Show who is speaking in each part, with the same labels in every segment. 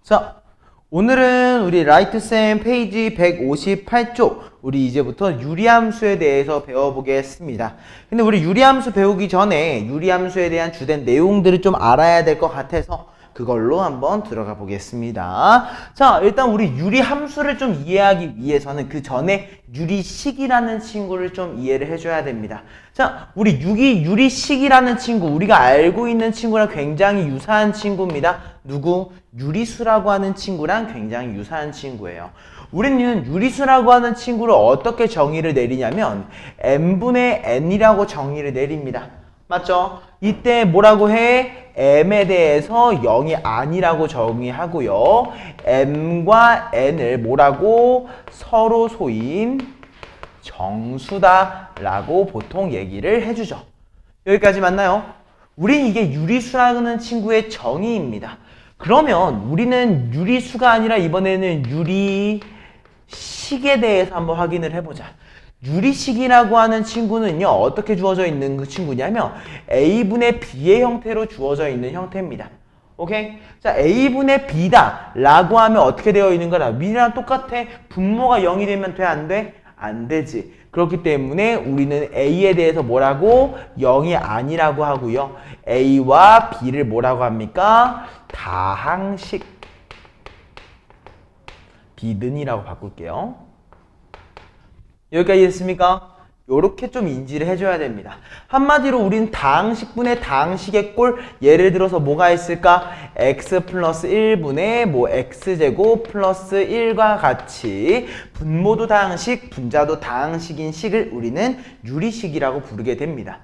Speaker 1: 자, 오늘은 우리 라이트쌤 페이지 158쪽 우리 이제부터 유리함수에 대해서 배워보겠습니다. 근데 우리 유리함수 배우기 전에 유리함수에 대한 주된 내용들을 좀 알아야 될 것 같아서 그걸로 한번 들어가 보겠습니다. 자, 일단 우리 유리함수를 좀 이해하기 위해서는 그 전에 유리식이라는 친구를 좀 이해를 해줘야 됩니다. 자, 우리 유리식이라는 친구, 우리가 알고 있는 친구랑 굉장히 유사한 친구입니다. 누구? 유리수라고 하는 친구랑 굉장히 유사한 친구예요. 우리는 유리수라고 하는 친구를 어떻게 정의를 내리냐면 n분의 n이라고 정의를 내립니다. 맞죠? 이때 뭐라고 해? m에 대해서 0이 아니라고 정의하고요. m과 n을 뭐라고? 서로 소인 정수다라고 보통 얘기를 해주죠. 여기까지 맞나요? 우린 이게 유리수라는 친구의 정의입니다. 그러면 우리는 유리수가 아니라 이번에는 유리식에 대해서 한번 확인을 해보자. 유리식이라고 하는 친구는요, 어떻게 주어져 있는 그 친구냐면 A분의 B의 형태로 주어져 있는 형태입니다. 오케이? 자, A분의 B다 라고 하면 어떻게 되어 있는 거다? 미랑 똑같아. 분모가 0이 되면 돼? 안 돼? 안 되지. 그렇기 때문에 우리는 A에 대해서 뭐라고? 0이 아니라고 하고요. A와 B를 뭐라고 합니까? 다항식 비등이라고 바꿀게요. 여기까지 됐습니까? 요렇게 좀 인지를 해줘야 됩니다. 한마디로 우리는 다항식분의 다항식의 꼴, 예를 들어서 뭐가 있을까? x 플러스 1분의 뭐 x제곱 플러스 1과 같이 분모도 다항식, 분자도 다항식인 식을 우리는 유리식이라고 부르게 됩니다.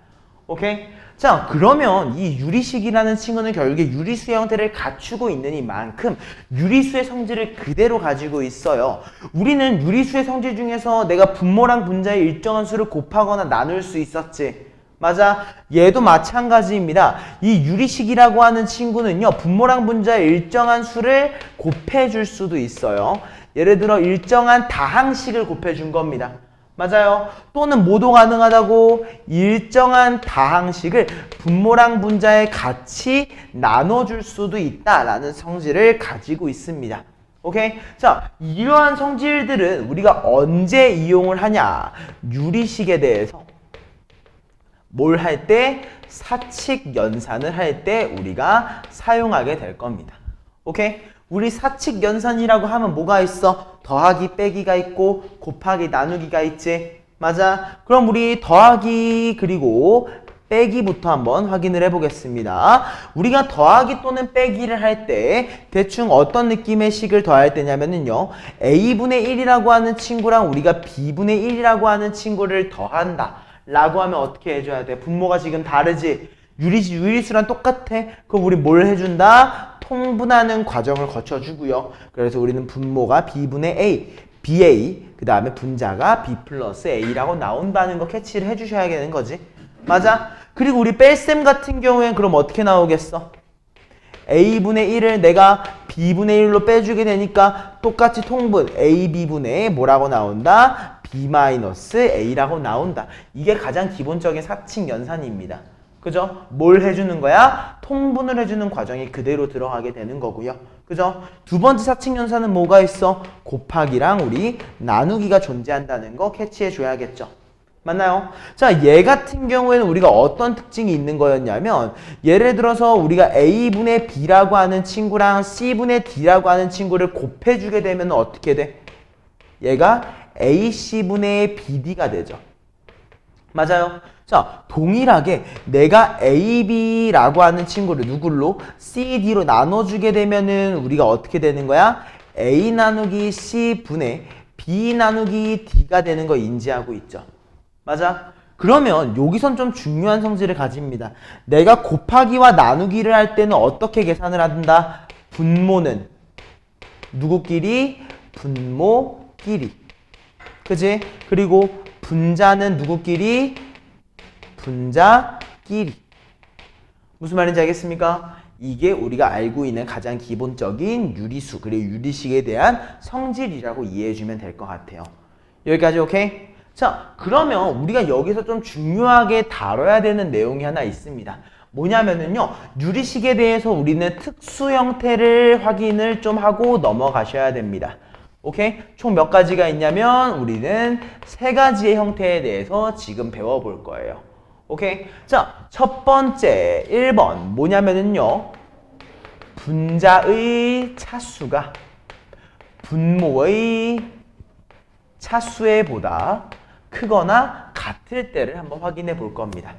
Speaker 1: 오케이? 자, 그러면 이 유리식이라는 친구는 결국에 유리수의 형태를 갖추고 있는 이만큼 유리수의 성질을 그대로 가지고 있어요. 우리는 유리수의 성질 중에서 내가 분모랑 분자의 일정한 수를 곱하거나 나눌 수 있었지. 맞아? 얘도 마찬가지입니다. 이 유리식이라고 하는 친구는요, 분모랑 분자의 일정한 수를 곱해줄 수도 있어요. 예를 들어 일정한 다항식을 곱해준 겁니다. 맞아요. 또는 뭐도 가능하다고? 일정한 다항식을 분모랑 분자에 같이 나눠줄 수도 있다라는 성질을 가지고 있습니다. 오케이? 자, 이러한 성질들은 우리가 언제 이용을 하냐? 유리식에 대해서 뭘 할 때? 사칙 연산을 할 때 우리가 사용하게 될 겁니다. 오케이? 우리 사칙 연산이라고 하면 뭐가 있어? 더하기 빼기가 있고 곱하기 나누기가 있지. 맞아? 그럼 우리 더하기 그리고 빼기부터 한번 확인을 해보겠습니다. 우리가 더하기 또는 빼기를 할 때 대충 어떤 느낌의 식을 더할 때냐면요, A분의 1이라고 하는 친구랑 우리가 B분의 1이라고 하는 친구를 더한다 라고 하면 어떻게 해줘야 돼? 분모가 지금 다르지? 유리수랑 똑같아. 그럼 우리 뭘 해준다? 통분하는 과정을 거쳐주고요. 그래서 우리는 분모가 B분의 A, BA, 그 다음에 분자가 B 플러스 A라고 나온다는 거 캐치를 해주셔야 되는 거지. 맞아? 그리고 우리 뺄셈 같은 경우엔 그럼 어떻게 나오겠어? A분의 1을 내가 B분의 1로 빼주게 되니까 똑같이 통분 AB분의 뭐라고 나온다? B 마이너스 A라고 나온다. 이게 가장 기본적인 사칙 연산입니다. 그죠? 뭘 해주는 거야? 통분을 해주는 과정이 그대로 들어가게 되는 거고요. 그죠? 두 번째 사칙 연산은 뭐가 있어? 곱하기랑 우리 나누기가 존재한다는 거 캐치해 줘야겠죠. 맞나요? 자, 얘 같은 경우에는 우리가 어떤 특징이 있는 거였냐면 예를 들어서 우리가 A분의 B라고 하는 친구랑 C분의 D라고 하는 친구를 곱해주게 되면 어떻게 돼? 얘가 AC분의 BD가 되죠. 맞아요? 자, 동일하게 내가 AB라고 하는 친구를 누굴로? CD로 나눠주게 되면은 우리가 어떻게 되는 거야? A 나누기 C 분의 B 나누기 D가 되는 거 인지하고 있죠. 맞아? 그러면 여기선 좀 중요한 성질을 가집니다. 내가 곱하기와 나누기를 할 때는 어떻게 계산을 한다? 분모는 누구끼리? 분모끼리. 그지? 그리고 분자는 누구끼리? 분자끼리. 무슨 말인지 알겠습니까? 이게 우리가 알고 있는 가장 기본적인 유리수 그리고 유리식에 대한 성질이라고 이해해주면 될 것 같아요. 여기까지 오케이? 자, 그러면 우리가 여기서 좀 중요하게 다뤄야 되는 내용이 하나 있습니다. 뭐냐면은요, 유리식에 대해서 우리는 특수 형태를 확인을 좀 하고 넘어가셔야 됩니다. 오케이? 총 몇 가지가 있냐면 우리는 3가지의 형태에 대해서 지금 배워볼 거예요. 오케이? 자, 첫 번째 1번 뭐냐면은요, 분자의 차수가 분모의 차수에 보다 크거나 같을 때를 한번 확인해 볼 겁니다.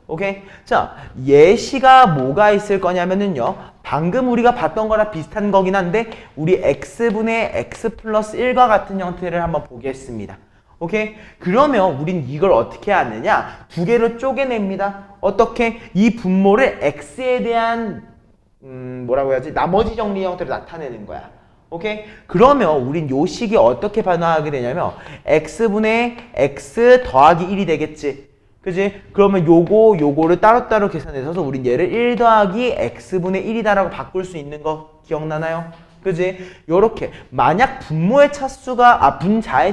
Speaker 1: 오케이? 자, 예시가 뭐가 있을 거냐면은요, 방금 우리가 봤던 거랑 비슷한 거긴 한데 우리 x분의 x 플러스 1과 같은 형태를 한번 보겠습니다. 오케이? 그러면 우린 이걸 어떻게 하느냐? 두 개로 쪼개냅니다. 어떻게? 이 분모를 x에 대한 뭐라고 해야지? 나머지 정리 형태로 나타내는 거야. 오케이? 그러면 우린 요 식이 어떻게 변화하게 되냐면 x분의 x 더하기 1이 되겠지. 그지? 그러면 요거를 따로따로 계산해서 우린 얘를 1 더하기 x분의 1이다라고 바꿀 수 있는 거 기억나나요? 그지? 요렇게 만약 분자의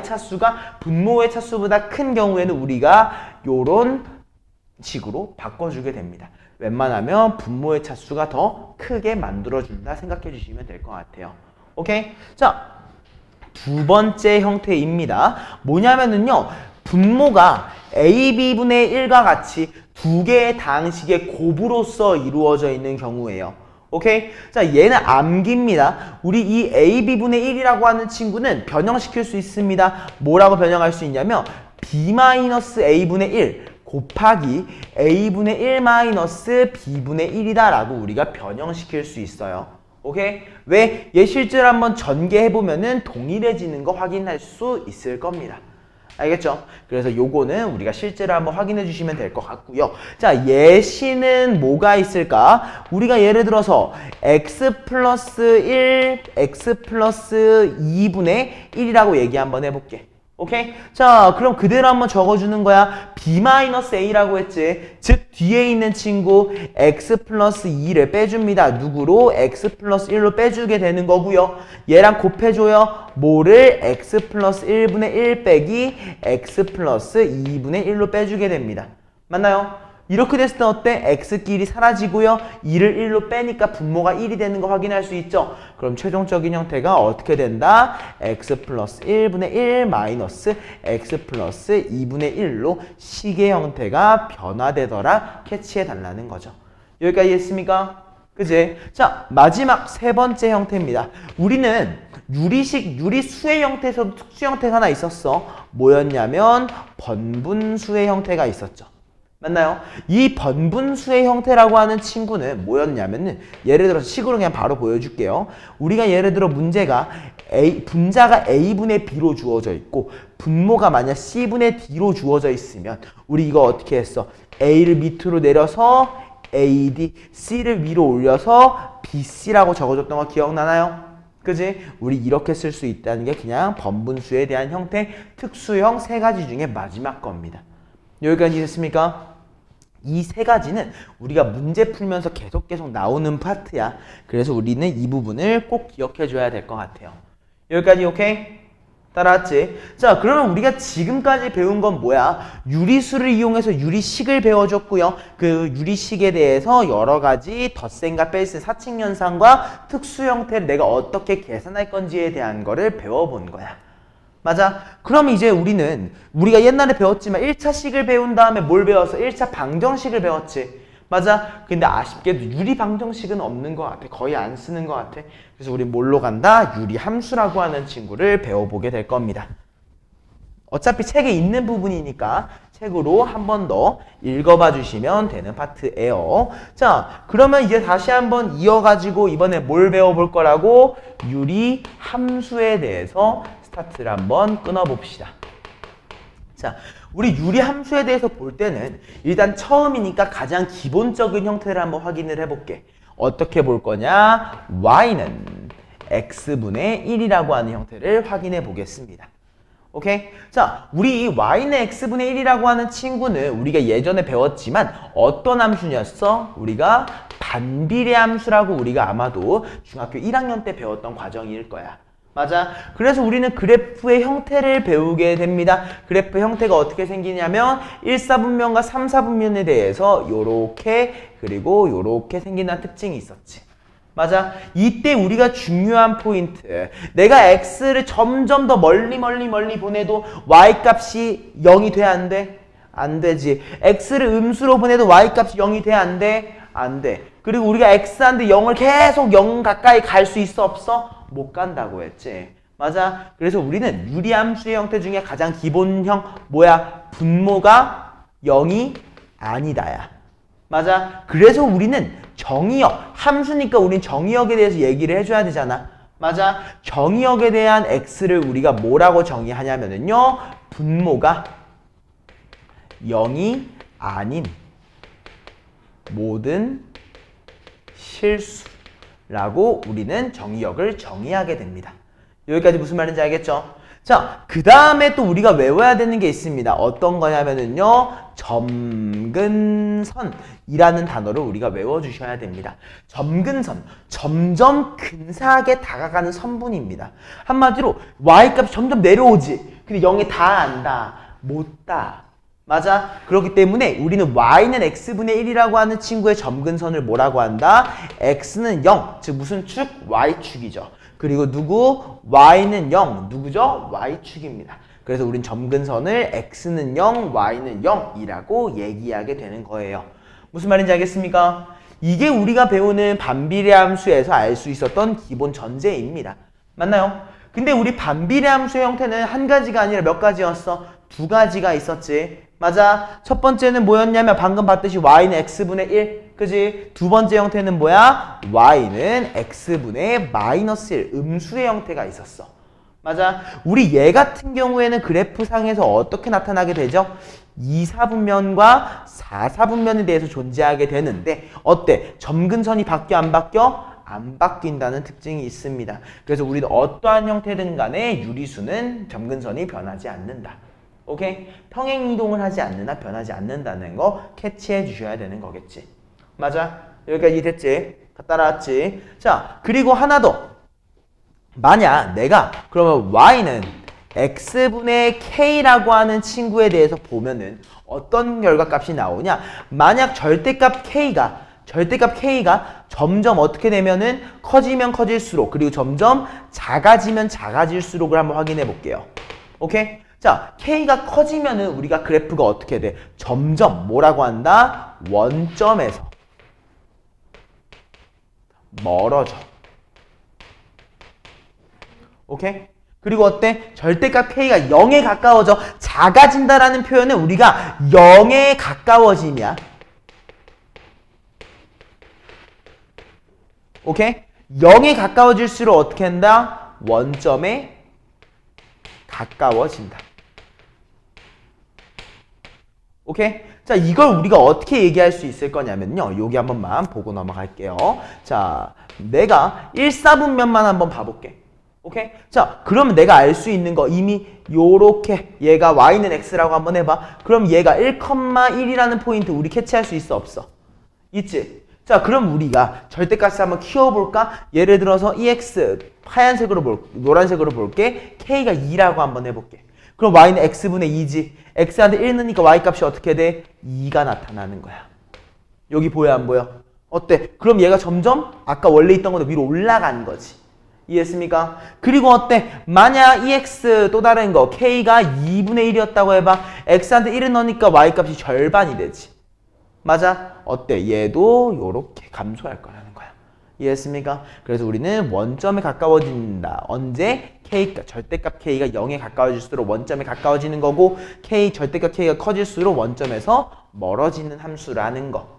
Speaker 1: 차수가 분모의 차수보다 큰 경우에는 우리가 요런 식으로 바꿔주게 됩니다. 웬만하면 분모의 차수가 더 크게 만들어준다 생각해 주시면 될 것 같아요. 오케이? 자, 두 번째 형태입니다. 뭐냐면은요, 분모가 AB분의 1과 같이 두 개의 다항식의 곱으로서 이루어져 있는 경우예요. 오케이? 자, 얘는 암기입니다. 우리 이 AB분의 1이라고 하는 친구는 변형시킬 수 있습니다. 뭐라고 변형할 수 있냐면 B-A분의 1 곱하기 A분의 1 마이너스 B분의 1이다 라고 우리가 변형시킬 수 있어요. 오케이? 왜? 얘 실제로 한번 전개해보면은 동일해지는 거 확인할 수 있을 겁니다. 알겠죠? 그래서 요거는 우리가 실제로 한번 확인해 주시면 될 것 같고요. 자, 예시는 뭐가 있을까? 우리가 예를 들어서 x 플러스 1, x 플러스 2분의 1이라고 얘기 한번 해볼게. 오케이? 자, 그럼 그대로 한번 적어주는 거야. b-a라고 했지. 즉, 뒤에 있는 친구 x 플러스 2를 빼줍니다. 누구로? x 플러스 1로 빼주게 되는 거고요. 얘랑 곱해줘요. 뭐를? x 플러스 1분의 1 빼기 x 플러스 2분의 1로 빼주게 됩니다. 맞나요? 이렇게 됐을 때 어때? x끼리 사라지고요. 2를 1로 빼니까 분모가 1이 되는 거 확인할 수 있죠. 그럼 최종적인 형태가 어떻게 된다? x 플러스 1분의 1 마이너스 x 플러스 2분의 1로 식의 형태가 변화되더라 캐치해 달라는 거죠. 여기까지 했습니까? 그지? 자, 마지막 세 번째 형태입니다. 우리는 유리수의 형태에서도 특수 형태가 하나 있었어. 뭐였냐면 번분수의 형태가 있었죠. 맞나요? 이 번분수의 형태라고 하는 친구는 뭐였냐면은 예를 들어서 식으로 그냥 바로 보여줄게요. 우리가 예를 들어 문제가 분자가 A분의 B로 주어져 있고 분모가 만약 C분의 D로 주어져 있으면 우리 이거 어떻게 했어? A를 밑으로 내려서 AD, C를 위로 올려서 BC라고 적어줬던 거 기억나나요? 그지? 우리 이렇게 쓸 수 있다는 게 그냥 번분수에 대한 형태, 특수형 3가지 중에 마지막 겁니다. 여기까지 됐습니까? 이 3가지는 우리가 문제 풀면서 계속 나오는 파트야. 그래서 우리는 이 부분을 꼭 기억해 줘야 될 것 같아요. 여기까지 오케이? 따라왔지? 자, 그러면 우리가 지금까지 배운 건 뭐야? 유리수를 이용해서 유리식을 배워줬고요. 그 유리식에 대해서 여러 가지 덧셈과 뺄셈, 사칙연산과 특수 형태를 내가 어떻게 계산할 건지에 대한 거를 배워본 거야. 맞아? 그럼 이제 우리가 옛날에 배웠지만 1차 식을 배운 다음에 뭘 배웠어? 1차 방정식을 배웠지. 맞아? 근데 아쉽게도 유리 방정식은 없는 것 같아. 거의 안 쓰는 것 같아. 그래서 우리 뭘로 간다? 유리 함수라고 하는 친구를 배워보게 될 겁니다. 어차피 책에 있는 부분이니까 책으로 한 번 더 읽어봐 주시면 되는 파트예요. 자, 그러면 이제 다시 한번 이어가지고 이번에 뭘 배워볼 거라고? 유리 함수에 대해서 스타트를 한번 끊어봅시다. 자, 우리 유리 함수에 대해서 볼 때는 일단 처음이니까 가장 기본적인 형태를 한번 확인을 해볼게. 어떻게 볼 거냐? y는 x분의 1이라고 하는 형태를 확인해 보겠습니다. 오케이? 자, 우리 y는 x분의 1이라고 하는 친구는 우리가 예전에 배웠지만 어떤 함수였어? 우리가 반비례 함수라고 우리가 아마도 중학교 1학년 때 배웠던 과정일 거야. 맞아. 그래서 우리는 그래프의 형태를 배우게 됩니다. 그래프 형태가 어떻게 생기냐면 1사분면과 3사분면에 대해서 요렇게 그리고 요렇게 생긴다는 특징이 있었지. 맞아. 이때 우리가 중요한 포인트. 내가 x를 점점 더 멀리 보내도 y값이 0이 돼? 안 돼? 안 되지. x를 음수로 보내도 y값이 0이 돼? 안 돼? 안 돼. 그리고 우리가 x한테 0을 계속 0 가까이 갈 수 있어? 없어? 못 간다고 했지. 맞아. 그래서 우리는 유리함수의 형태 중에 가장 기본형 뭐야? 분모가 0이 아니다야. 맞아. 그래서 우리는 정의역, 함수니까 우린 정의역에 대해서 얘기를 해줘야 되잖아. 맞아. 정의역에 대한 x를 우리가 뭐라고 정의하냐면요. 분모가 0이 아닌 모든 실수라고 우리는 정의역을 정의하게 됩니다. 여기까지 무슨 말인지 알겠죠? 자, 그 다음에 또 우리가 외워야 되는 게 있습니다. 어떤 거냐면은요, 점근선이라는 단어를 우리가 외워주셔야 됩니다. 점근선, 점점 근사하게 다가가는 선분입니다. 한마디로 y값이 점점 내려오지. 근데 0에 다 안다. 못 다. 맞아? 그렇기 때문에 우리는 y는 x분의 1이라고 하는 친구의 점근선을 뭐라고 한다? x는 0, 즉 무슨 축? y축이죠. 그리고 누구? y는 0, 누구죠? y축입니다. 그래서 우린 점근선을 x는 0, y는 0이라고 얘기하게 되는 거예요. 무슨 말인지 알겠습니까? 이게 우리가 배우는 반비례함수에서 알 수 있었던 기본 전제입니다. 맞나요? 근데 우리 반비례함수의 형태는 한 가지가 아니라 몇 가지였어? 두 가지가 있었지. 맞아. 첫 번째는 뭐였냐면 방금 봤듯이 y는 x분의 1. 그지? 두 번째 형태는 뭐야? y는 x분의 마이너스 1. 음수의 형태가 있었어. 맞아. 우리 얘 같은 경우에는 그래프상에서 어떻게 나타나게 되죠? 2사분면과 4사분면에 대해서 존재하게 되는데 어때? 점근선이 바뀌어 안 바뀌어? 안 바뀐다는 특징이 있습니다. 그래서 우리는 어떠한 형태든 간에 유리수는 점근선이 변하지 않는다. 오케이? 평행이동을 하지 않느나 변하지 않는다는 거 캐치해 주셔야 되는 거겠지. 맞아? 여기까지 됐지? 다 따라왔지? 자, 그리고 하나 더. 만약 내가 그러면 y는 x분의 k라고 하는 친구에 대해서 보면은 어떤 결과값이 나오냐? 만약 절대값 k가 점점 어떻게 되면은 커지면 커질수록 그리고 점점 작아지면 작아질수록을 한번 확인해 볼게요. 오케이? 자, k가 커지면은 우리가 그래프가 어떻게 돼? 점점 뭐라고 한다? 원점에서 멀어져. 오케이? 그리고 어때? 절대값 k가 0에 가까워져. 작아진다라는 표현은 우리가 0에 가까워지냐? 오케이? 0에 가까워질수록 어떻게 한다? 원점에 가까워진다. 오케이? 자, 이걸 우리가 어떻게 얘기할 수 있을 거냐면요. 여기 한 번만 보고 넘어갈게요. 자, 내가 1사분면만 한번 봐볼게. 오케이? 자, 그러면 내가 알 수 있는 거 이미 요렇게 얘가 y는 x라고 한번 해봐. 그럼 얘가 1,1이라는 포인트 우리 캐치할 수 있어? 없어? 있지? 자, 그럼 우리가 절대값을 한번 키워볼까? 예를 들어서 ex 노란색으로 볼게. k가 2라고 한번 해볼게. 그럼 y는 x분의 2지. x한테 1 넣으니까 y값이 어떻게 돼? 2가 나타나는 거야. 여기 보여 안 보여? 어때? 그럼 얘가 점점 아까 원래 있던 것보다 위로 올라간 거지. 이해했습니까? 그리고 어때? 만약 ex 또 다른 거 k가 2분의 1이었다고 해봐. x한테 1을 넣으니까 y값이 절반이 되지. 맞아? 어때? 얘도 요렇게 감소할 거라는 거야. 이해했습니까? 그래서 우리는 원점에 가까워진다. 언제? 절대값 k가 0에 가까워질수록 원점에 가까워지는 거고 절대값 k가 커질수록 원점에서 멀어지는 함수라는 거.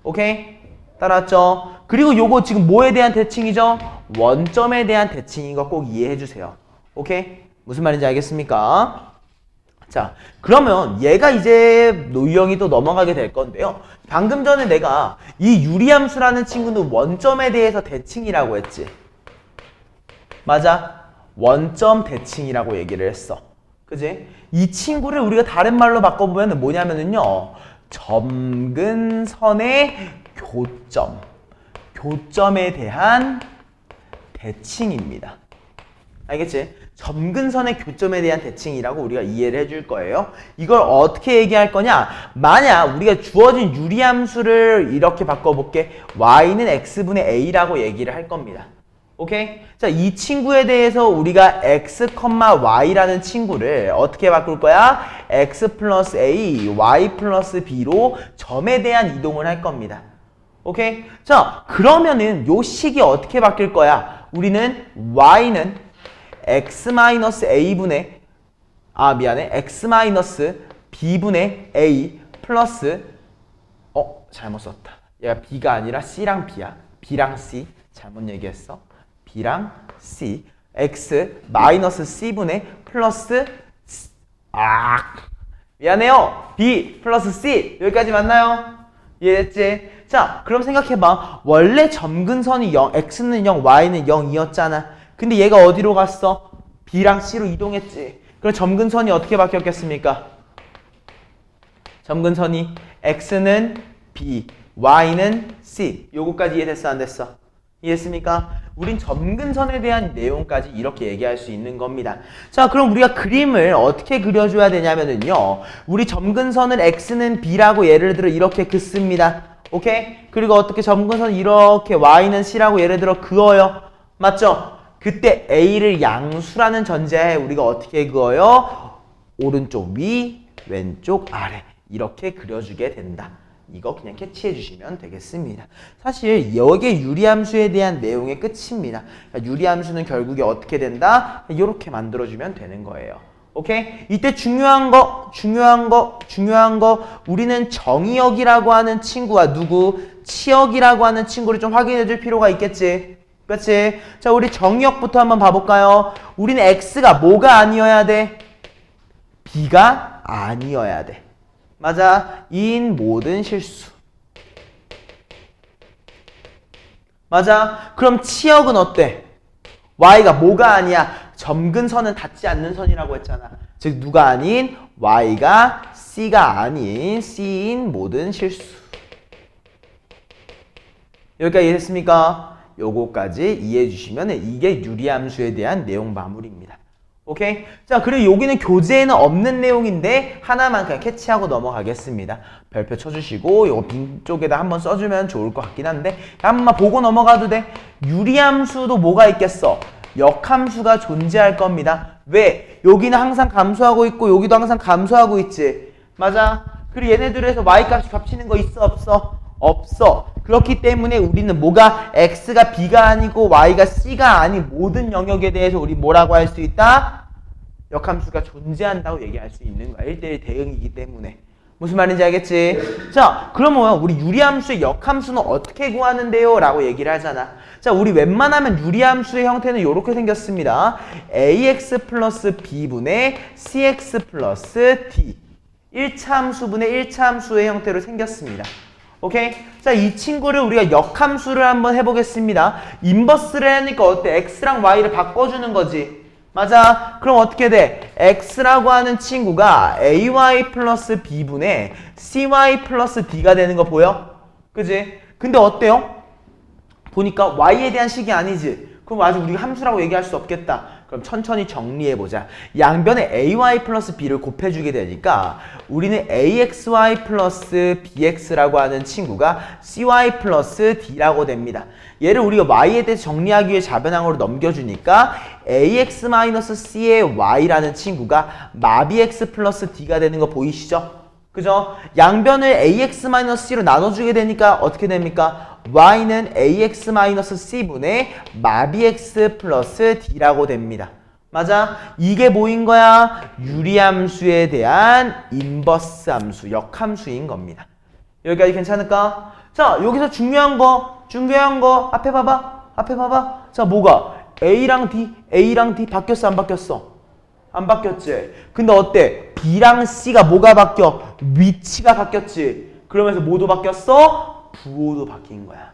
Speaker 1: 오케이? 따라왔죠? 그리고 요거 지금 뭐에 대한 대칭이죠? 원점에 대한 대칭인 거 꼭 이해해 주세요. 오케이? 무슨 말인지 알겠습니까? 자, 그러면 얘가 이제 유형이 또 넘어가게 될 건데요. 방금 전에 내가 이 유리함수라는 친구는 원점에 대해서 대칭이라고 했지. 맞아? 원점 대칭이라고 얘기를 했어. 그지? 이 친구를 우리가 다른 말로 바꿔보면 뭐냐면은요. 점근선의 교점에 대한 대칭입니다. 알겠지? 점근선의 교점에 대한 대칭이라고 우리가 이해를 해줄 거예요. 이걸 어떻게 얘기할 거냐? 만약 우리가 주어진 유리함수를 이렇게 바꿔볼게. y는 x분의 a라고 얘기를 할 겁니다. 오케이? 자, 이 친구에 대해서 우리가 x, y라는 친구를 어떻게 바꿀 거야? x 플러스 a, y 플러스 b로 점에 대한 이동을 할 겁니다. 오케이? 자, 그러면은 요 식이 어떻게 바뀔 거야? 우리는 y는 x-a분의 x-b분의 a 플러스 잘못 썼다. 얘가 b가 아니라 c랑 b야. b랑 c. 잘못 얘기했어. b랑 c. x-c분의 플러스 미안해요. b 플러스 c. 여기까지 맞나요? 이해됐지? 자, 그럼 생각해봐. 원래 점근선이 0, x는 0, y는 0이었잖아. 근데 얘가 어디로 갔어? b랑 c로 이동했지. 그럼 점근선이 어떻게 바뀌었겠습니까? 점근선이 x는 b, y는 c. 요거까지 이해됐어, 안 됐어? 이해했습니까? 우린 점근선에 대한 내용까지 이렇게 얘기할 수 있는 겁니다. 자, 그럼 우리가 그림을 어떻게 그려줘야 되냐면은요. 우리 점근선을 x는 b라고 예를 들어 이렇게 긋습니다. 오케이? 그리고 어떻게 점근선 이렇게 y는 c라고 예를 들어 그어요. 맞죠? 그때 a를 양수라는 전제하에 우리가 어떻게 그어요? 오른쪽 위, 왼쪽 아래 이렇게 그려주게 된다. 이거 그냥 캐치해 주시면 되겠습니다. 사실 여기에 유리함수에 대한 내용의 끝입니다. 그러니까 유리함수는 결국에 어떻게 된다? 이렇게 만들어주면 되는 거예요. 오케이? 이때 중요한 거 우리는 정의역이라고 하는 친구와 치역이라고 하는 친구를 좀 확인해 줄 필요가 있겠지. 그렇지? 자, 우리 정의역부터 한번 봐볼까요? 우리는 x가 뭐가 아니어야 돼? b가 아니어야 돼. 맞아. 인 모든 실수. 맞아. 그럼 치역은 어때? y가 뭐가 아니야? 점근선은 닿지 않는 선이라고 했잖아. 즉 누가 아닌 y가 c가 아닌 c인 모든 실수. 여기까지 이해했습니까? 요거까지 이해해 주시면 이게 유리함수에 대한 내용 마무리입니다. 오케이? 자, 그리고 여기는 교재에는 없는 내용인데 하나만 그냥 캐치하고 넘어가겠습니다. 별표 쳐주시고 요거 빈 쪽에다 한번 써주면 좋을 것 같긴 한데 한번만 보고 넘어가도 돼. 유리함수도 뭐가 있겠어? 역함수가 존재할 겁니다. 왜? 여기는 항상 감소하고 있고 여기도 항상 감소하고 있지. 맞아? 그리고 얘네들에서 y값이 겹치는 거 있어 없어? 없어. 그렇기 때문에 우리는 뭐가 x가 b가 아니고 y가 c가 아닌 모든 영역에 대해서 우리 뭐라고 할 수 있다? 역함수가 존재한다고 얘기할 수 있는 거야. 1대1 대응이기 때문에. 무슨 말인지 알겠지? 자, 그러면 우리 유리함수의 역함수는 어떻게 구하는데요? 라고 얘기를 하잖아. 자, 우리 웬만하면 유리함수의 형태는 이렇게 생겼습니다. ax 플러스 b분의 cx 플러스 d 1차 함수분의 1차 함수의 형태로 생겼습니다. 오케이? 자, 이 친구를 우리가 역함수를 한번 해보겠습니다. 인버스를 하니까 어때? x랑 y를 바꿔주는 거지. 맞아. 그럼 어떻게 돼? x라고 하는 친구가 ay 플러스 b분의 cy 플러스 d가 되는 거 보여? 그지? 근데 어때요? 보니까 y에 대한 식이 아니지. 그럼 아직 우리가 함수라고 얘기할 수 없겠다. 그럼 천천히 정리해보자. 양변에 ay 플러스 b를 곱해주게 되니까 우리는 axy 플러스 bx라고 하는 친구가 cy 플러스 d라고 됩니다. 얘를 우리가 y에 대해서 정리하기 위해 자변항으로 넘겨주니까 ax-c의 y라는 친구가 마비x 플러스 d가 되는 거 보이시죠? 그죠? 양변을 ax-c로 나눠주게 되니까 어떻게 됩니까? y는 ax-c분의 마비x 플러스 d라고 됩니다. 맞아? 이게 뭐인 거야? 유리함수에 대한 인버스 함수, 역함수인 겁니다. 여기까지 괜찮을까? 자, 여기서 중요한 거 앞에 봐봐. 자, 뭐가? A랑 D 바뀌었어, 안 바뀌었어? 안 바뀌었지? 근데 어때? B랑 C가 뭐가 바뀌어? 위치가 바뀌었지? 그러면서 뭐도 바뀌었어? 부호도 바뀐 거야.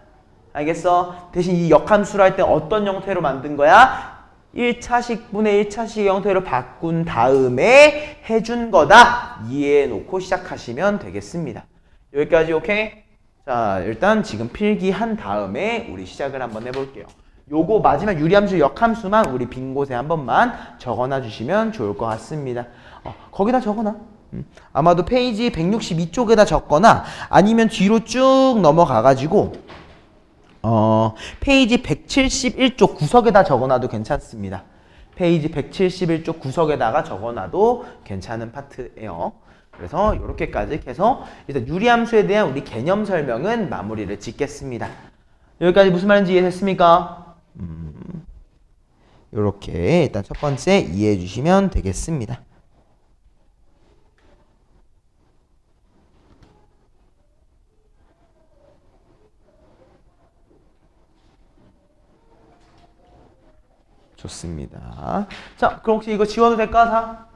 Speaker 1: 알겠어? 대신 이 역함수를 할 때 어떤 형태로 만든 거야? 1차식분의 1차식 형태로 바꾼 다음에 해준 거다. 이해해 놓고 시작하시면 되겠습니다. 여기까지 오케이? 자, 일단 지금 필기 한 다음에 우리 시작을 한번 해볼게요. 요거 마지막 유리함수 역함수만 우리 빈 곳에 한 번만 적어놔 주시면 좋을 것 같습니다. 거기다 적어놔. 아마도 페이지 162쪽에다 적거나 아니면 뒤로 쭉 넘어가가지고 페이지 171쪽 구석에다 적어놔도 괜찮습니다. 페이지 171쪽 구석에다가 적어놔도 괜찮은 파트예요. 그래서 이렇게까지 해서 일단 유리함수에 대한 우리 개념 설명은 마무리를 짓겠습니다. 여기까지 무슨 말인지 이해됐습니까? 이렇게 일단 첫 번째 이해해 주시면 되겠습니다. 좋습니다. 자, 그럼 혹시 이거 지워도 될까? 다?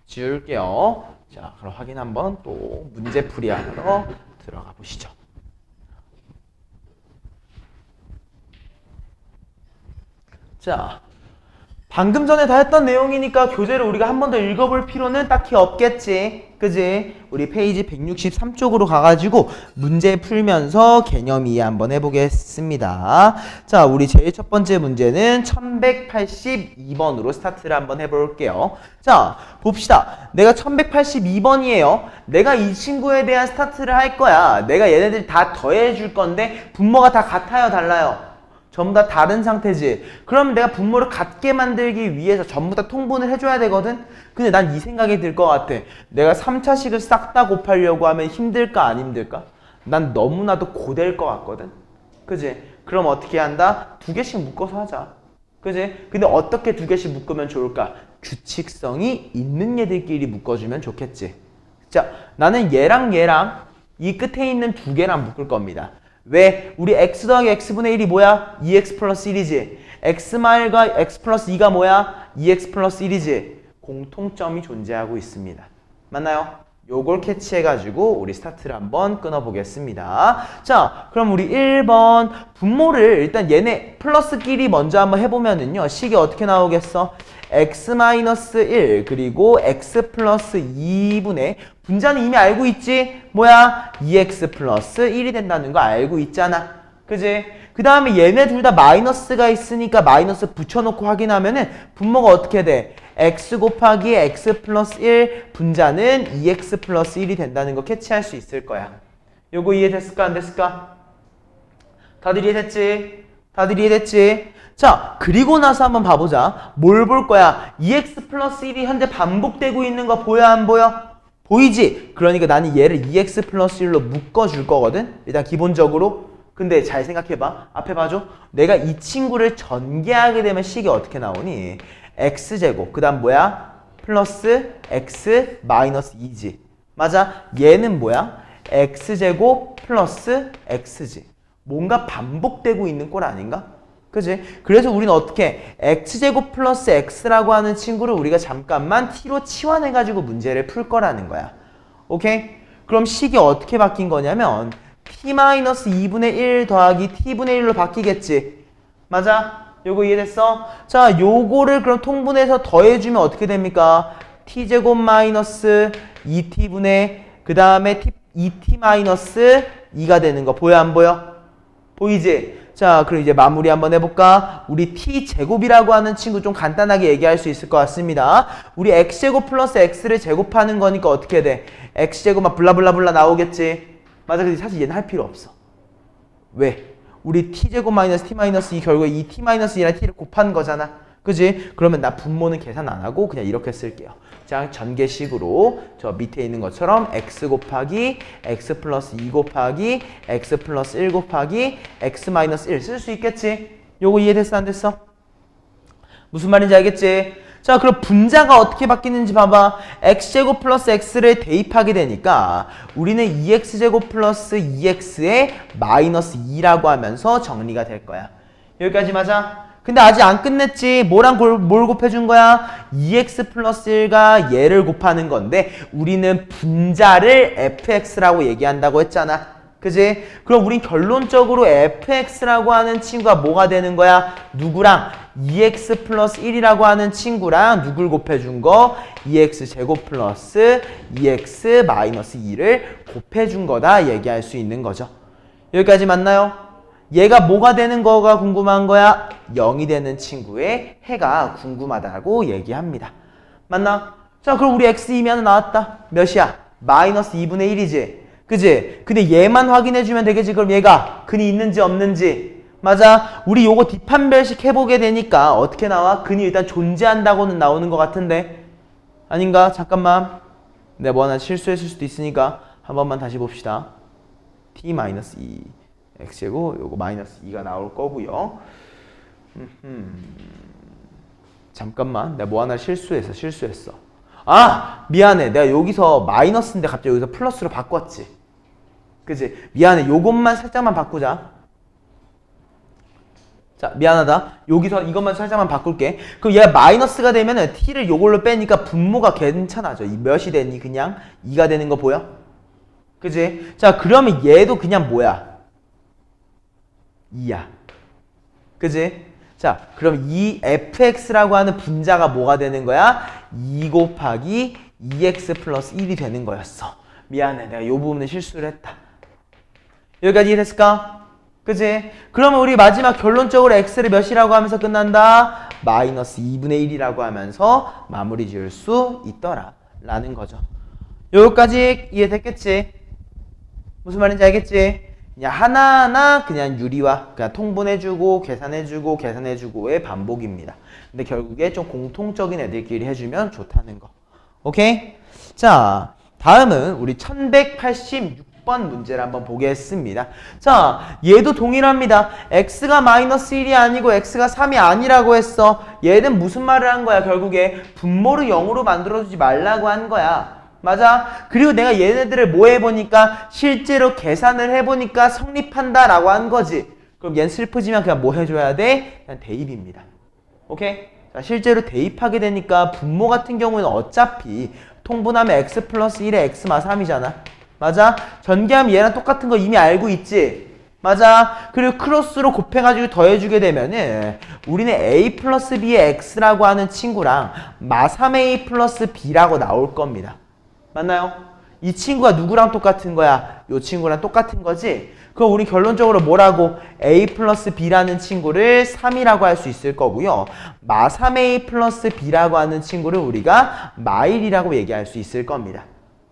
Speaker 1: 지울게요. 자, 그럼 확인 한번 또 문제풀이 하러 들어가 보시죠. 자, 방금 전에 다 했던 내용이니까 교재를 우리가 한 번 더 읽어볼 필요는 딱히 없겠지. 그지? 우리 페이지 163쪽으로 가가지고 문제 풀면서 개념 이해 한번 해보겠습니다. 자, 우리 제일 첫 번째 문제는 1182번으로 스타트를 한번 해볼게요. 자, 봅시다. 내가 1182번이에요. 내가 이 친구에 대한 스타트를 할 거야. 내가 얘네들 다 더해줄 건데 분모가 다 같아요, 달라요? 전부 다 다른 상태지. 그러면 내가 분모를 같게 만들기 위해서 전부 다 통분을 해줘야 되거든? 근데 난 이 생각이 들 것 같아. 내가 3차식을 싹 다 곱하려고 하면 힘들까 안 힘들까? 난 너무나도 고될 것 같거든? 그지? 그럼 어떻게 한다? 두 개씩 묶어서 하자. 그지? 근데 어떻게 두 개씩 묶으면 좋을까? 규칙성이 있는 얘들끼리 묶어주면 좋겠지. 자, 나는 얘랑 이 끝에 있는 두 개랑 묶을 겁니다. 왜? 우리 x 더하기 x분의 1이 뭐야? 2x 플러스 1이지. x마일과 x 플러스 2가 뭐야? 2x 플러스 1이지. 공통점이 존재하고 있습니다. 맞나요? 요걸 캐치해가지고 우리 스타트를 한번 끊어보겠습니다. 자, 그럼 우리 1번 분모를 일단 얘네 플러스끼리 먼저 한번 해보면은요. 식이 어떻게 나오겠어? x-1 그리고 x 플러스 2분의 분자는 이미 알고 있지? 뭐야? 2x 플러스 1이 된다는 거 알고 있잖아. 그지? 그 다음에 얘네 둘 다 마이너스가 있으니까 마이너스 붙여놓고 확인하면은 분모가 어떻게 돼? x 곱하기 x 플러스 1 분자는 2x 플러스 1이 된다는 거 캐치할 수 있을 거야. 요거 이해됐을까? 안 됐을까? 다들 이해됐지? 다들 이해됐지? 자, 그리고 나서 한번 봐보자. 뭘 볼 거야? 2x 플러스 1이 현재 반복되고 있는 거 보여 안 보여? 보이지? 그러니까 나는 얘를 2x 플러스 1로 묶어줄 거거든? 일단 기본적으로. 근데 잘 생각해봐. 앞에 봐줘. 내가 이 친구를 전개하게 되면 식이 어떻게 나오니? x제곱. 그 다음 뭐야? 플러스 x 마이너스 2지. 맞아? 얘는 뭐야? x제곱 플러스 x지. 뭔가 반복되고 있는 꼴 아닌가? 그지? 그래서 우리는 어떻게 x제곱 플러스 x라고 하는 친구를 우리가 잠깐만 t로 치환해가지고 문제를 풀 거라는 거야. 오케이? 그럼 식이 어떻게 바뀐 거냐면 t-2분의 1 더하기 t분의 1로 바뀌겠지. 맞아? 요거 이해됐어? 자, 요거를 그럼 통분해서 더해주면 어떻게 됩니까? t제곱 마이너스 2t분의 그 다음에 2t 마이너스 2가 되는 거 보여 안 보여? 보이지? 자, 그럼 이제 마무리 한번 해볼까? 우리 t제곱이라고 하는 친구 좀 간단하게 얘기할 수 있을 것 같습니다. 우리 x제곱 플러스 x를 제곱하는 거니까 어떻게 돼? x제곱 막 블라블라블라 나오겠지? 맞아, 근데 사실 얘는 할 필요 없어. 왜? 우리 t제곱 마이너스 t 마이너스 2 결국에 이 t 마이너스 2랑 t를 곱한 거잖아. 그지? 그러면 나 분모는 계산 안 하고 그냥 이렇게 쓸게요. 자, 전개식으로 저 밑에 있는 것처럼 x 곱하기 x 플러스 2 곱하기 x 플러스 1 곱하기 x 마이너스 1 쓸 수 있겠지? 요거 이해됐어 안 됐어? 무슨 말인지 알겠지? 자, 그럼 분자가 어떻게 바뀌는지 봐봐. x제곱 플러스 x를 대입하게 되니까 우리는 2x제곱 플러스 2x에 마이너스 2라고 하면서 정리가 될 거야. 여기까지 맞아? 근데 아직 안 끝냈지. 뭐랑 뭘 곱해준 거야? 2x 플러스 1과 얘를 곱하는 건데 우리는 분자를 fx라고 얘기한다고 했잖아. 그지? 그럼 우린 결론적으로 fx라고 하는 친구가 뭐가 되는 거야? 누구랑? 2x 플러스 1이라고 하는 친구랑 누굴 곱해준 거? 2x 제곱 플러스 2x 마이너스 2를 곱해준 거다 얘기할 수 있는 거죠. 여기까지 맞나요? 얘가 뭐가 되는 거가 궁금한 거야? 0이 되는 친구의 해가 궁금하다고 얘기합니다. 맞나? 자, 그럼 우리 x2면 나왔다. 몇이야? 마이너스 2분의 1이지. 그지? 근데 얘만 확인해주면 되겠지. 그럼 얘가 근이 있는지 없는지. 맞아. 우리 요거 뒷판별식 해보게 되니까 어떻게 나와? 근이 일단 존재한다고는 나오는 것 같은데. 아닌가? 잠깐만. 내가 뭐 하나 실수했을 수도 있으니까 한 번만 다시 봅시다. t-2 x제곱 요거 마이너스 2가 나올 거고요. 잠깐만. 내가 뭐 하나 실수했어. 아! 미안해. 내가 여기서 마이너스인데 갑자기 여기서 플러스로 바꿨지. 그치? 미안해. 요것만 살짝만 바꾸자. 자, 미안하다. 여기서 이것만 살짝만 바꿀게. 그럼 얘가 마이너스가 되면은 t를 요걸로 빼니까 분모가 괜찮아져. 이 몇이 되니? 그냥 2가 되는 거 보여? 그치? 자, 그러면 얘도 그냥 뭐야? 2야. 그치? 자, 그럼 이 fx라고 하는 분자가 뭐가 되는 거야? 2 곱하기 2x 플러스 1이 되는 거였어. 미안해. 내가 요 부분에 실수를 했다. 여기까지 이해됐을까? 그치? 그러면 우리 마지막 결론적으로 x를 몇이라고 하면서 끝난다? 마이너스 2분의 1이라고 하면서 마무리 지을 수 있더라. 라는 거죠. 여기까지 이해됐겠지? 무슨 말인지 알겠지? 그냥 하나하나 그냥 유리화, 그냥 통분해주고 계산해주고의 반복입니다. 근데 결국에 좀 공통적인 애들끼리 해주면 좋다는 거. 오케이? 자, 다음은 우리 1186번 문제를 한번 보겠습니다. 자, 얘도 동일합니다. x가 마이너스 1이 아니고 x가 3이 아니라고 했어. 얘는 무슨 말을 한 거야? 결국에 분모를 0으로 만들어주지 말라고 한 거야. 맞아? 그리고 내가 얘네들을 뭐 해보니까 실제로 계산을 해보니까 성립한다 라고 한 거지. 그럼 얘는 슬프지만 그냥 뭐 해줘야 돼? 그냥 대입입니다. 오케이? 자, 실제로 대입하게 되니까 분모 같은 경우는 어차피 통분하면 x 플러스 1에 x마 3이잖아. 맞아? 전개하면 얘랑 똑같은 거 이미 알고 있지? 맞아? 그리고 크로스로 곱해가지고 더해주게 되면은 우리는 a 플러스 b의 x라고 하는 친구랑 마 3a 플러스 b라고 나올 겁니다. 맞나요? 이 친구가 누구랑 똑같은 거야? 이 친구랑 똑같은 거지? 그럼 우리 결론적으로 뭐라고? a 플러스 b라는 친구를 3이라고 할 수 있을 거고요. 마 3a 플러스 b라고 하는 친구를 우리가 마 1이라고 얘기할 수 있을 겁니다.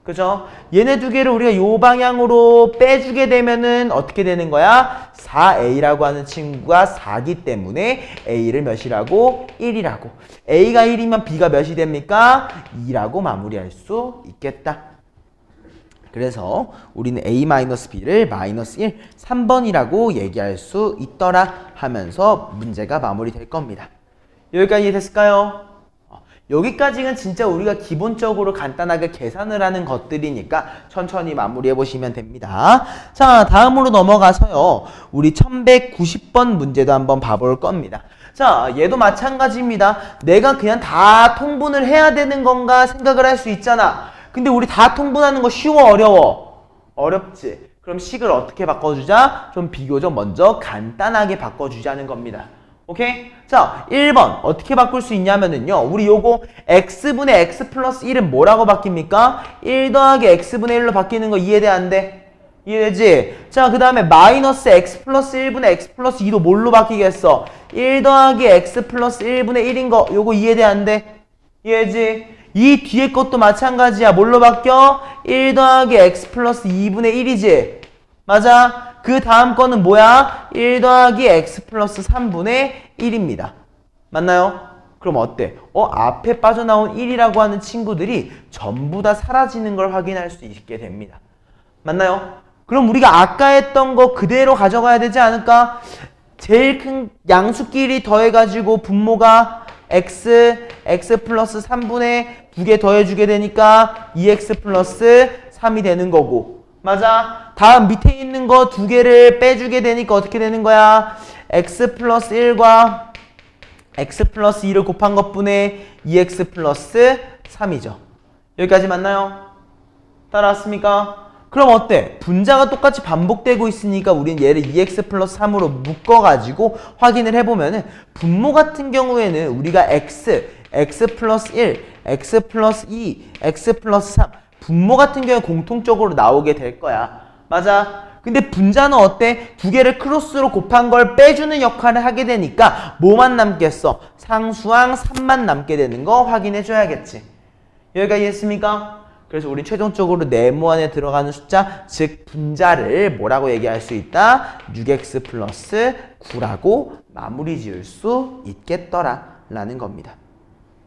Speaker 1: 그죠? 얘네 두 개를 우리가 요 방향으로 빼주게 되면은 어떻게 되는 거야? 4a라고 하는 친구가 4기 때문에 a를 몇이라고? 1이라고. a가 1이면 b가 몇이 됩니까? 2라고 마무리할 수 있겠다. 그래서 우리는 a-b를 마이너스 1, 3번이라고 얘기할 수 있더라 하면서 문제가 마무리될 겁니다. 여기까지 이해됐을까요? 여기까지는 진짜 우리가 기본적으로 간단하게 계산을 하는 것들이니까 천천히 마무리해 보시면 됩니다. 자, 다음으로 넘어가서요. 우리 1190번 문제도 한번 봐볼 겁니다. 자, 얘도 마찬가지입니다. 내가 그냥 다 통분을 해야 되는 건가 생각을 할 수 있잖아. 근데 우리 다 통분하는 거 쉬워, 어려워? 어렵지. 그럼 식을 어떻게 바꿔주자? 좀 비교적 먼저 간단하게 바꿔주자는 겁니다. 오케이? 자, 1번 어떻게 바꿀 수 있냐면은요. 우리 요거 x분의 x 플러스 1은 뭐라고 바뀝니까? 1 더하기 x분의 1로 바뀌는 거 이해돼 안 돼? 이해되지? 자, 그 다음에 마이너스 x 플러스 1분의 x 플러스 2도 뭘로 바뀌겠어? 1 더하기 x 플러스 1분의 1인 거 요거 이해돼 안 돼? 이해지? 이 뒤에 것도 마찬가지야. 뭘로 바뀌어? 1 더하기 x 플러스 2분의 1이지? 맞아? 그 다음 거는 뭐야? 1 더하기 x 플러스 3분의 1입니다. 맞나요? 그럼 어때? 앞에 빠져나온 1이라고 하는 친구들이 전부 다 사라지는 걸 확인할 수 있게 됩니다. 맞나요? 그럼 우리가 아까 했던 거 그대로 가져가야 되지 않을까? 제일 큰 양수끼리 더해가지고 분모가 x 플러스 3분의 2개 더해주게 되니까 2x 플러스 3이 되는 거고. 맞아? 다음 밑에 있는 거 두 개를 빼주게 되니까 어떻게 되는 거야? x 플러스 1과 x 플러스 2를 곱한 것분의 2x 플러스 3이죠. 여기까지 맞나요? 따라왔습니까? 그럼 어때? 분자가 똑같이 반복되고 있으니까 우리는 얘를 2x 플러스 3으로 묶어가지고 확인을 해보면은 분모 같은 경우에는 우리가 x 플러스 1, x 플러스 2, x 플러스 3 분모 같은 경우에 공통적으로 나오게 될 거야. 맞아? 근데 분자는 어때? 두 개를 크로스로 곱한 걸 빼주는 역할을 하게 되니까 뭐만 남겠어? 상수항 3만 남게 되는 거 확인해 줘야겠지. 여기까지 이해했습니까? 그래서 우리 최종적으로 네모 안에 들어가는 숫자, 즉 분자를 뭐라고 얘기할 수 있다? 6x 플러스 9라고 마무리 지을 수 있겠더라 라는 겁니다.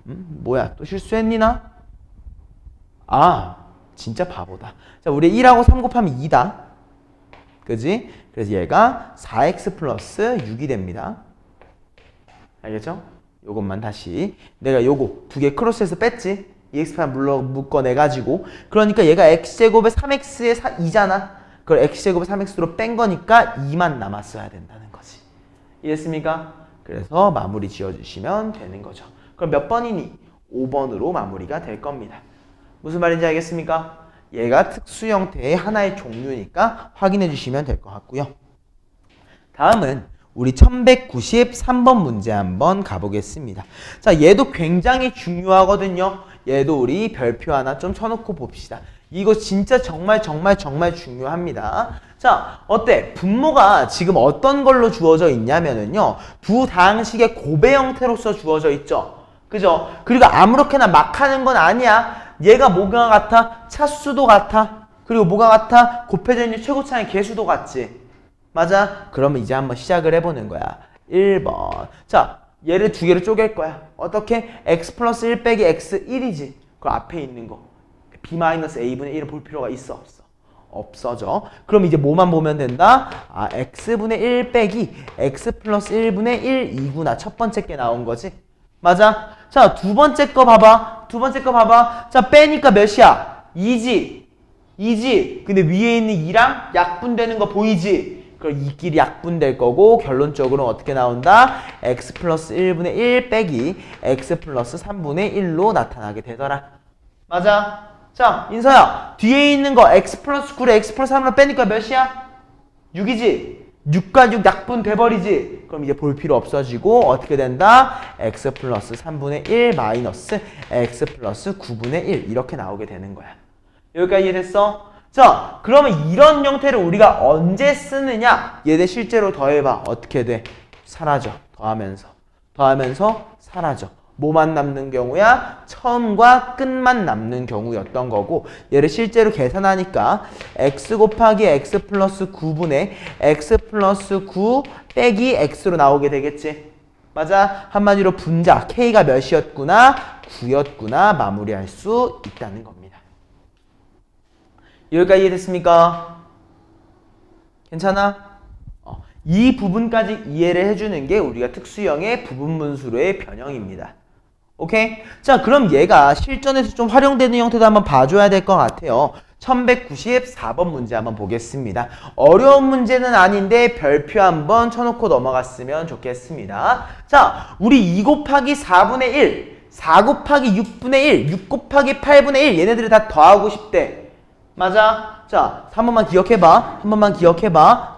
Speaker 1: 뭐야? 또 실수했니 나? 아, 진짜 바보다. 자, 우리 1하고 3 곱하면 2다. 그지? 그래서 얘가 4x 플러스 6이 됩니다. 알겠죠? 요것만 다시. 내가 요거 두 개 크로스해서 뺐지? 2x판 묶어내가지고. 그러니까 얘가 x제곱에 3x에 2잖아. 그걸 x제곱에 3x로 뺀 거니까 2만 남았어야 된다는 거지. 이해했습니까? 그래서 마무리 지어주시면 되는 거죠. 그럼 몇 번이니? 5번으로 마무리가 될 겁니다. 무슨 말인지 알겠습니까? 얘가 특수 형태의 하나의 종류니까 확인해 주시면 될 것 같고요. 다음은 우리 1193번 문제 한번 가보겠습니다. 자, 얘도 굉장히 중요하거든요. 얘도 우리 별표 하나 좀 쳐놓고 봅시다. 이거 진짜 정말 중요합니다. 자, 어때? 분모가 지금 어떤 걸로 주어져 있냐면은요. 두 다항식의 곱의 형태로서 주어져 있죠. 그죠? 그리고 아무렇게나 막 하는 건 아니야. 얘가 뭐가 같아? 차수도 같아. 그리고 뭐가 같아? 곱해져 있는 최고차의 개수도 같지. 맞아? 그러면 이제 한번 시작을 해보는 거야. 1번. 자, 얘를 두 개로 쪼갤 거야. 어떻게? x 플러스 1 빼기 x 1이지. 그 앞에 있는 거. b-a분의 1을 볼 필요가 있어? 없어? 없어져. 그럼 이제 뭐만 보면 된다? 아, x분의 1 빼기 x 플러스 1분의 1이구나. 첫 번째 게 나온 거지. 맞아? 자, 두 번째 거 봐봐. 자, 빼니까 몇이야? 2지. 근데 위에 있는 2랑 약분되는 거 보이지? 그럼 이끼리 약분될 거고 결론적으로 어떻게 나온다? x 플러스 1분의 1 빼기 x 플러스 3분의 1로 나타나게 되더라. 맞아? 자, 인서야. 뒤에 있는 거 x 플러스 9를 x 플러스 3으로 빼니까 몇이야? 6이지? 6과 6 약분 돼버리지? 그럼 이제 볼 필요 없어지고 어떻게 된다? x 플러스 3분의 1 마이너스 x 플러스 9분의 1 이렇게 나오게 되는 거야. 여기까지 이해됐어? 자, 그러면 이런 형태를 우리가 언제 쓰느냐? 얘네 실제로 더해봐. 어떻게 돼? 사라져. 더하면서 사라져. 뭐만 남는 경우야? 처음과 끝만 남는 경우였던 거고 얘를 실제로 계산하니까 x 곱하기 x 플러스 9분의 x 플러스 9 빼기 x로 나오게 되겠지. 맞아? 한마디로 분자 k가 몇이었구나? 9였구나 마무리할 수 있다는 겁니다. 여기까지 이해됐습니까? 괜찮아? 이 부분까지 이해를 해주는 게 우리가 특수형의 부분분수로의 변형입니다. 오케이? 자, 그럼 얘가 실전에서 좀 활용되는 형태도 한번 봐줘야 될 것 같아요. 1194번 문제 한번 보겠습니다. 어려운 문제는 아닌데 별표 한번 쳐놓고 넘어갔으면 좋겠습니다. 자, 우리 2 곱하기 4분의 1, 4 곱하기 6분의 1, 6 곱하기 8분의 1 얘네들을 다 더하고 싶대. 맞아? 자, 한 번만 기억해봐.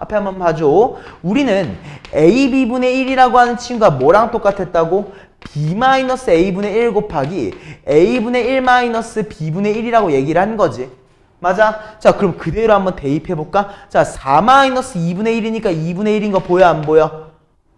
Speaker 1: 앞에 한번 봐줘. 우리는 AB분의 1이라고 하는 친구가 뭐랑 똑같았다고? B-A분의 1 곱하기 A분의 1 마이너스 B분의 1이라고 얘기를 한 거지. 맞아? 자, 그럼 그대로 한번 대입해볼까? 자, 4-2분의 1이니까 2분의 1인 거 보여, 안 보여?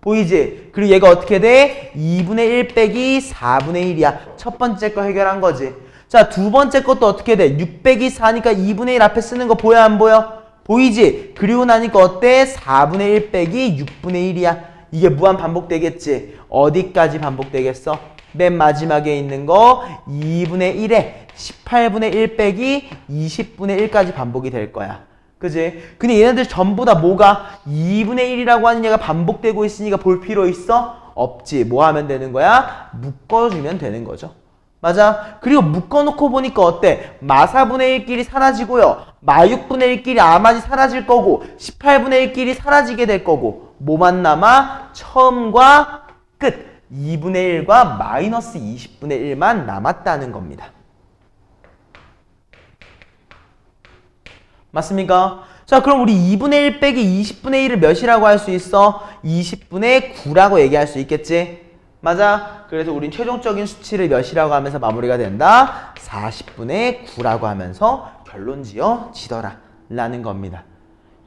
Speaker 1: 보이지? 그리고 얘가 어떻게 돼? 2분의 1 빼기 4분의 1이야. 첫 번째 거 해결한 거지. 자, 두 번째 것도 어떻게 돼? 6 빼기 4니까 2분의 1 앞에 쓰는 거 보여, 안 보여? 보이지? 그리고 나니까 어때? 4분의 1 빼기 6분의 1이야. 이게 무한 반복되겠지? 어디까지 반복되겠어? 맨 마지막에 있는 거 2분의 1에 18분의 1 빼기 20분의 1까지 반복이 될 거야. 그지? 근데 얘네들 전부 다 뭐가 2분의 1이라고 하는 얘가 반복되고 있으니까 볼 필요 있어? 없지. 뭐 하면 되는 거야? 묶어주면 되는 거죠. 맞아? 그리고 묶어놓고 보니까 어때? 마4분의 1끼리 사라지고요. 마6분의 1끼리 아마지 사라질 거고 18분의 1끼리 사라지게 될 거고 뭐만 남아? 처음과 끝 2분의 1과 마이너스 20분의 1만 남았다는 겁니다. 맞습니까? 자, 그럼 우리 2분의 1 빼기 20분의 1을 몇이라고 할 수 있어? 20분의 9라고 얘기할 수 있겠지? 맞아? 그래서 우린 최종적인 수치를 몇이라고 하면서 마무리가 된다? 40분의 9라고 하면서 결론 지어지더라 라는 겁니다.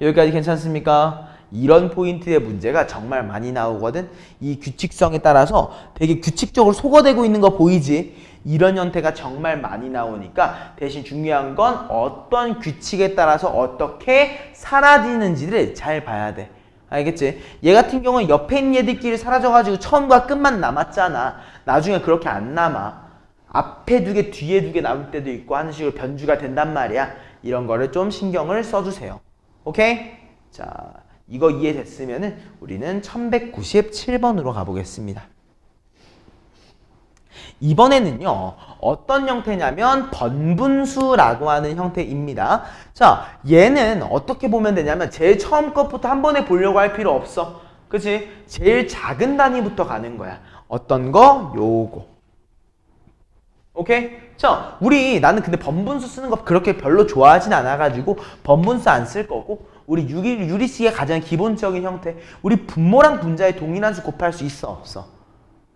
Speaker 1: 여기까지 괜찮습니까? 이런 포인트의 문제가 정말 많이 나오거든. 이 규칙성에 따라서 되게 규칙적으로 소거되고 있는 거 보이지? 이런 형태가 정말 많이 나오니까 대신 중요한 건 어떤 규칙에 따라서 어떻게 사라지는지를 잘 봐야 돼. 알겠지? 얘 같은 경우는 옆에 있는 얘들끼리 사라져가지고 처음과 끝만 남았잖아. 나중에 그렇게 안 남아. 앞에 2개, 뒤에 2개 남을 때도 있고 하는 식으로 변주가 된단 말이야. 이런 거를 좀 신경을 써주세요. 오케이? 자, 이거 이해됐으면은 우리는 1197번으로 가보겠습니다. 이번에는요, 어떤 형태냐면 번분수라고 하는 형태입니다. 자, 얘는 어떻게 보면 되냐면 제일 처음 것부터 한 번에 보려고 할 필요 없어. 그치? 제일 작은 단위부터 가는 거야. 어떤 거? 요거. 오케이? 자, 나는 근데 번분수 쓰는 거 그렇게 별로 좋아하진 않아가지고 번분수 안 쓸 거고, 우리 유리식의 가장 기본적인 형태, 우리 분모랑 분자의 동일한 수 곱할 수 있어, 없어?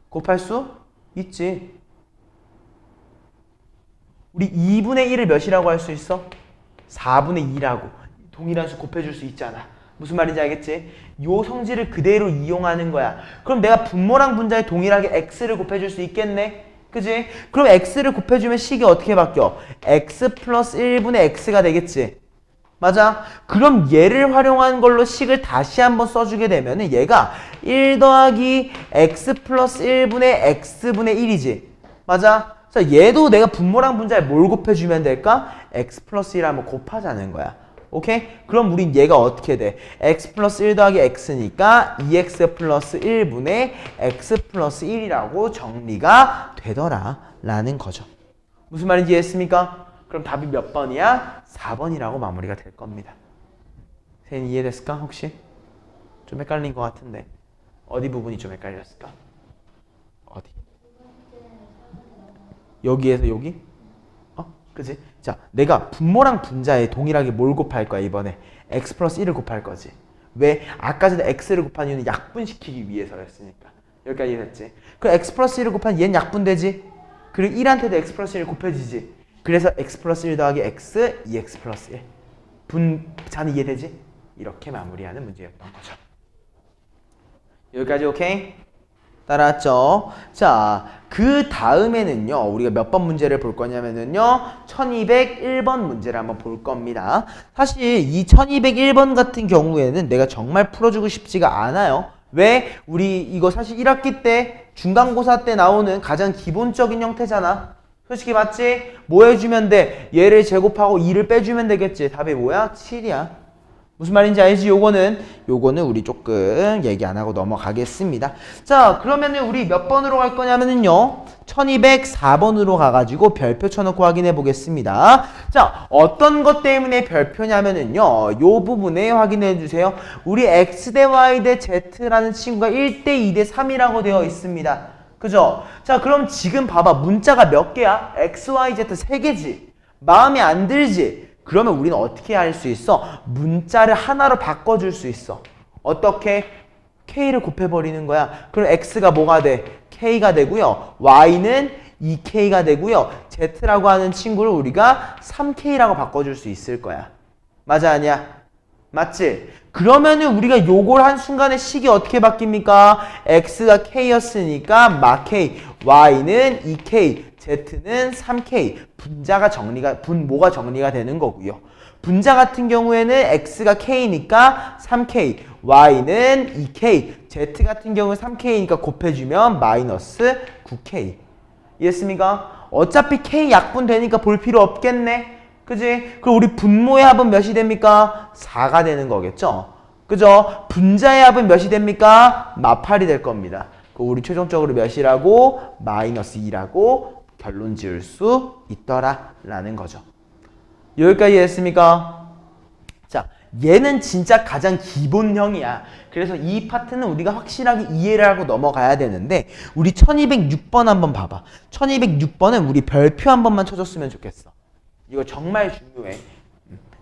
Speaker 1: 곱할 수 있지. 우리 2분의 1을 몇이라고 할 수 있어? 4분의 2라고 동일한 수 곱해줄 수 있잖아. 무슨 말인지 알겠지? 요 성질을 그대로 이용하는 거야. 그럼 내가 분모랑 분자에 동일하게 x를 곱해줄 수 있겠네? 그지? 그럼 x를 곱해주면 식이 어떻게 바뀌어? x 플러스 1분의 x가 되겠지? 맞아? 그럼 얘를 활용한 걸로 식을 다시 한번 써주게 되면은 얘가 1 더하기 x 플러스 1분의 x분의 1이지? 맞아? 자, 얘도 내가 분모랑 분자에 뭘 곱해주면 될까? x 플러스 1 하면 곱하자는 거야. 오케이? 그럼 우린 얘가 어떻게 돼? x 플러스 1 더하기 x니까 2x 플러스 1분의 x 플러스 1이라고 정리가 되더라 라는 거죠. 무슨 말인지 이해했습니까? 그럼 답이 몇 번이야? 4번이라고 마무리가 될 겁니다. 선생님 이해됐을까? 혹시? 좀 헷갈린 것 같은데 어디 부분이 좀 헷갈렸을까? 어디? 여기에서 여기? 그지? 자, 내가 분모랑 분자에 동일하게 뭘 곱할 거야 이번에? x 플러스 1을 곱할 거지. 왜? 아까 전에 x를 곱한 이유는 약분시키기 위해서였으니까. 여기까지 이해됐지? 그럼 x 플러스 1을 곱하면 얘는 약분되지? 그리고 1한테도 x 플러스 1을 곱해지지? 그래서 x 플러스 1 더하기 x, 2x 플러스 1. 분자는 이해되지? 이렇게 마무리하는 문제였던 거죠. 여기까지 오케이? 따라왔죠? 자, 그 다음에는요, 우리가 몇 번 문제를 볼 거냐면은요, 1201번 문제를 한번 볼 겁니다. 사실 이 1201번 같은 경우에는 내가 정말 풀어주고 싶지가 않아요. 왜? 우리 이거 사실 1학기 때, 중간고사 때 나오는 가장 기본적인 형태잖아. 솔직히 맞지? 뭐 해주면 돼? 얘를 제곱하고 2를 빼주면 되겠지. 답이 뭐야? 7이야. 무슨 말인지 알지? 요거는 우리 조금 얘기 안 하고 넘어가겠습니다. 자, 그러면은 우리 몇 번으로 갈 거냐면은요, 1204번으로 가가지고 별표 쳐놓고 확인해 보겠습니다. 자, 어떤 것 때문에 별표냐면은요, 요 부분에 확인해 주세요. 우리 x 대 y 대 z라는 친구가 1대 2대 3이라고 되어 있습니다. 그죠? 자, 그럼 지금 봐봐. 문자가 몇 개야? x, y, z 3개지. 마음에 안 들지? 그러면 우리는 어떻게 할 수 있어? 문자를 하나로 바꿔줄 수 있어. 어떻게? k를 곱해버리는 거야. 그럼 x가 뭐가 돼? k가 되고요. y는 2k가 되고요. z라고 하는 친구를 우리가 3k라고 바꿔줄 수 있을 거야. 맞아, 아니야? 맞지? 그러면은 우리가 요걸 한 순간에 식이 어떻게 바뀝니까? x가 k였으니까 마 k, y는 2k, z는 3k. 분모가 정리가 되는 거고요. 분자 같은 경우에는 x가 k니까 3k, y는 2k, z 같은 경우는 3k니까 곱해주면 마이너스 9k. 이해했습니까? 어차피 k 약분되니까 볼 필요 없겠네. 그지? 그럼 우리 분모의 합은 몇이 됩니까? 4가 되는 거겠죠? 그죠? 분자의 합은 몇이 됩니까? 마8이 될 겁니다. 그럼 우리 최종적으로 몇이라고? 마이너스 2라고 결론 지을 수 있더라 라는 거죠. 여기까지 이해했습니까? 자, 얘는 진짜 가장 기본형이야. 그래서 이 파트는 우리가 확실하게 이해를 하고 넘어가야 되는데, 우리 1206번 한번 봐봐. 1206번은 우리 별표 한 번만 쳐줬으면 좋겠어. 이거 정말 중요해.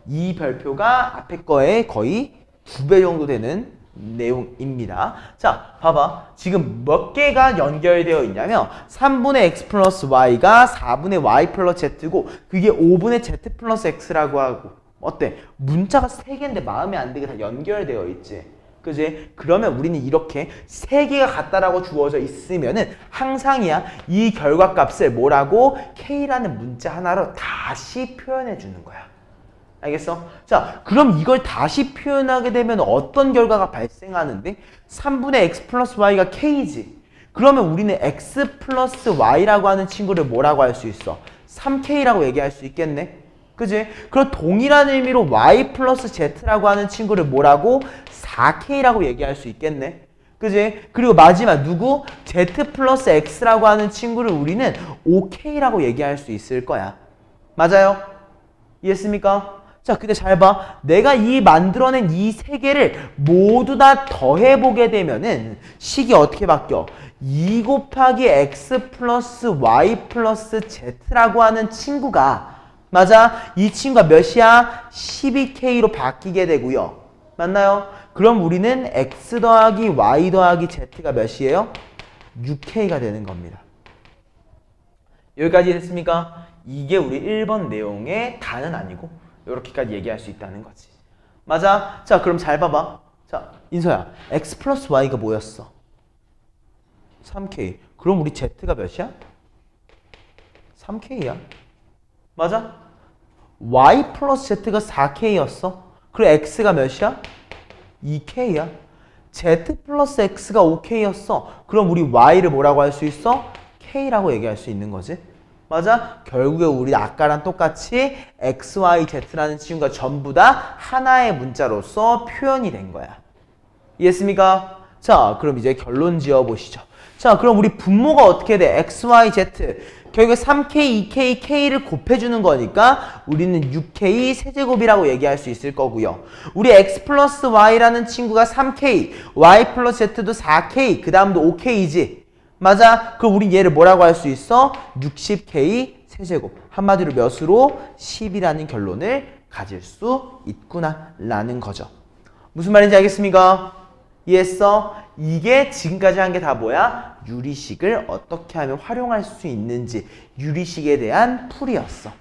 Speaker 1: 이 별표가 앞에 거에 거의 2배 정도 되는 내용입니다. 자, 봐봐. 지금 몇 개가 연결되어 있냐면 3분의 x 플러스 y가 4분의 y 플러스 z고, 그게 5분의 z 플러스 x라고 하고, 어때? 문자가 3개인데 마음에 안 들게 다 연결되어 있지. 그지? 그러면 우리는 이렇게 3개가 같다라고 주어져 있으면은 항상이야 이 결과값을 뭐라고? K라는 문자 하나로 다시 표현해 주는 거야. 알겠어? 자, 그럼 이걸 다시 표현하게 되면 어떤 결과가 발생하는데? 3분의 x 플러스 y가 k지. 그러면 우리는 x 플러스 y라고 하는 친구를 뭐라고 할 수 있어? 3k라고 얘기할 수 있겠네? 그지? 그럼 동일한 의미로 y 플러스 z라고 하는 친구를 뭐라고? 4k라고 얘기할 수 있겠네? 그지? 그리고 마지막 누구? z 플러스 x라고 하는 친구를 우리는 5k라고 얘기할 수 있을 거야. 맞아요? 이해했습니까? 자, 근데 잘 봐. 내가 이 만들어낸 이 3개를 모두 다 더해보게 되면은 식이 어떻게 바뀌어? 2 곱하기 x 플러스 y 플러스 z라고 하는 친구가 맞아? 이 친구가 몇이야? 12k로 바뀌게 되고요. 맞나요? 그럼 우리는 x 더하기 y 더하기 z가 몇이에요? 6k가 되는 겁니다. 여기까지 됐습니까? 이게 우리 1번 내용의 다는 아니고 이렇게까지 얘기할 수 있다는 거지. 맞아? 자, 그럼 잘 봐봐. 자, 인서야. x 플러스 y가 뭐였어? 3k. 그럼 우리 z가 몇이야? 3k야. 맞아? y 플러스 z가 4k였어. 그럼 x가 몇이야? 2k야. z 플러스 x가 5k였어. 그럼 우리 y를 뭐라고 할 수 있어? k라고 얘기할 수 있는 거지. 맞아? 결국에 우리 아까랑 똑같이 x, y, z라는 친구가 전부 다 하나의 문자로서 표현이 된 거야. 이해했습니까? 자, 그럼 이제 결론 지어보시죠. 자, 그럼 우리 분모가 어떻게 돼? x, y, z. 결국에 3k, 2k, k를 곱해주는 거니까 우리는 6k 세제곱이라고 얘기할 수 있을 거고요. 우리 x 플러스 y라는 친구가 3k, y 플러스 z도 4k, 그 다음도 5k이지. 맞아? 그럼 우리 얘를 뭐라고 할 수 있어? 60k 세제곱. 한마디로 몇으로? 10이라는 결론을 가질 수 있구나 라는 거죠. 무슨 말인지 알겠습니까? 이해했어? 이게 지금까지 한 게 다 뭐야? 유리식을 어떻게 하면 활용할 수 있는지 유리식에 대한 풀이였어.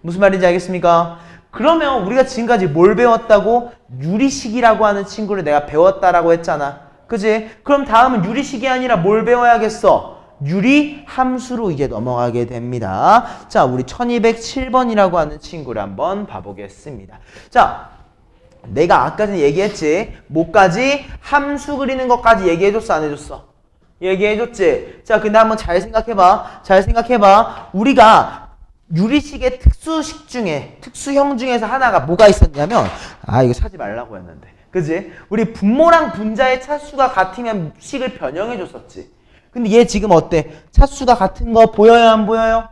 Speaker 1: 무슨 말인지 알겠습니까? 그러면 우리가 지금까지 뭘 배웠다고? 유리식이라고 하는 친구를 내가 배웠다라고 했잖아. 그지? 그럼 다음은 유리식이 아니라 뭘 배워야겠어? 유리 함수로 이제 넘어가게 됩니다. 자, 우리 1207번이라고 하는 친구를 한번 봐보겠습니다. 자, 내가 아까 전에 얘기했지? 뭐까지? 함수 그리는 것까지 얘기해줬어, 안 해줬어? 얘기해줬지? 자, 근데 한번 잘 생각해봐. 잘 생각해봐. 우리가 유리식의 특수형 중에서 하나가 뭐가 있었냐면, 이거 사지 말라고 했는데. 그지? 우리 분모랑 분자의 차수가 같으면 식을 변형해줬었지. 근데 얘 지금 어때? 차수가 같은 거 보여요, 안 보여요?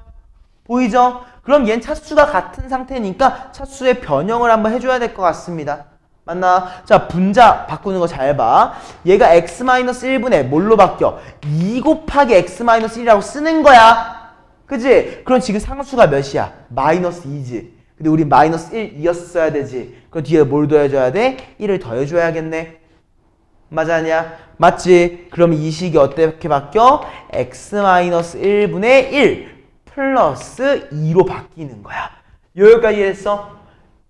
Speaker 1: 보이죠? 그럼 얘는 차수가 같은 상태니까 차수의 변형을 한번 해줘야 될 것 같습니다. 맞나? 자, 분자 바꾸는 거 잘 봐. 얘가 x-1분의 뭘로 바뀌어? 2 곱하기 x-1이라고 쓰는 거야. 그지? 그럼 지금 상수가 몇이야? 마이너스 2지. 근데 우리 마이너스 1 이었어야 되지. 그럼 뒤에 뭘 더해줘야 돼? 1을 더해줘야겠네. 맞았냐? 맞지? 그럼 이 식이 어떻게 바뀌어? x-1분의 1 플러스 2로 바뀌는 거야. 여기까지 이해했어?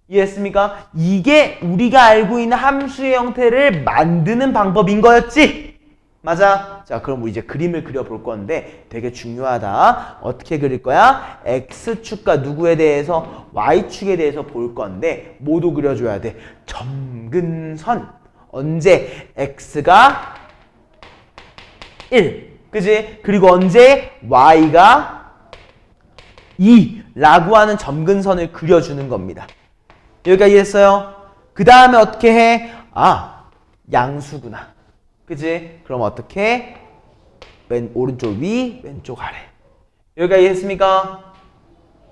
Speaker 1: 이해했습니까? 이게 우리가 알고 있는 함수의 형태를 만드는 방법인 거였지? 맞아? 자, 그럼 우리 이제 그림을 그려볼 건데 되게 중요하다. 어떻게 그릴 거야? X축과 누구에 대해서? Y축에 대해서 볼 건데 모두 그려줘야 돼. 점근선. 언제? X가 1. 그지? 그리고 언제? Y가 2. 라고 하는 점근선을 그려주는 겁니다. 여기까지 이해했어요? 그 다음에 어떻게 해? 양수구나. 그지? 그럼 어떻게? 오른쪽 위, 왼쪽 아래. 여기까지 이해했습니까?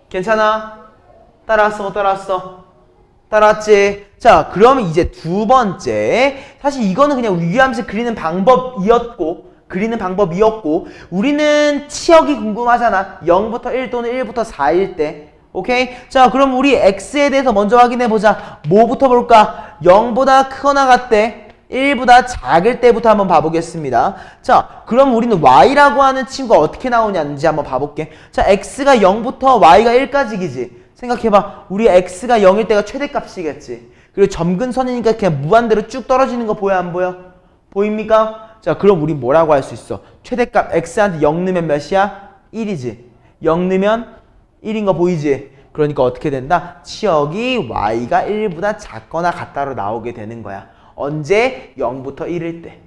Speaker 1: 괜찮아? 따라왔어, 못 따라왔어? 따라왔지? 자, 그러면 이제 두 번째. 사실 이거는 그냥 유리함수 그리는 방법이었고, 우리는 치역이 궁금하잖아. 0부터 1 또는 1부터 4일 때. 오케이? 자, 그럼 우리 x에 대해서 먼저 확인해보자. 뭐부터 볼까? 0보다 크거나 같대. 1보다 작을 때부터 한번 봐보겠습니다. 자, 그럼 우리는 y라고 하는 친구가 어떻게 나오냐는지 한번 봐볼게. 자, x가 0부터 y가 1까지이지. 생각해봐. 우리 x가 0일 때가 최대값이겠지. 그리고 점근선이니까 그냥 무한대로 쭉 떨어지는 거 보여 안 보여? 보입니까? 자, 그럼 우리 뭐라고 할 수 있어? 최대값 x한테 0 넣으면 몇이야? 1이지. 0 넣으면 1인 거 보이지? 그러니까 어떻게 된다? 치역이 y가 1보다 작거나 같다로 나오게 되는 거야. 언제? 0부터 1일 때.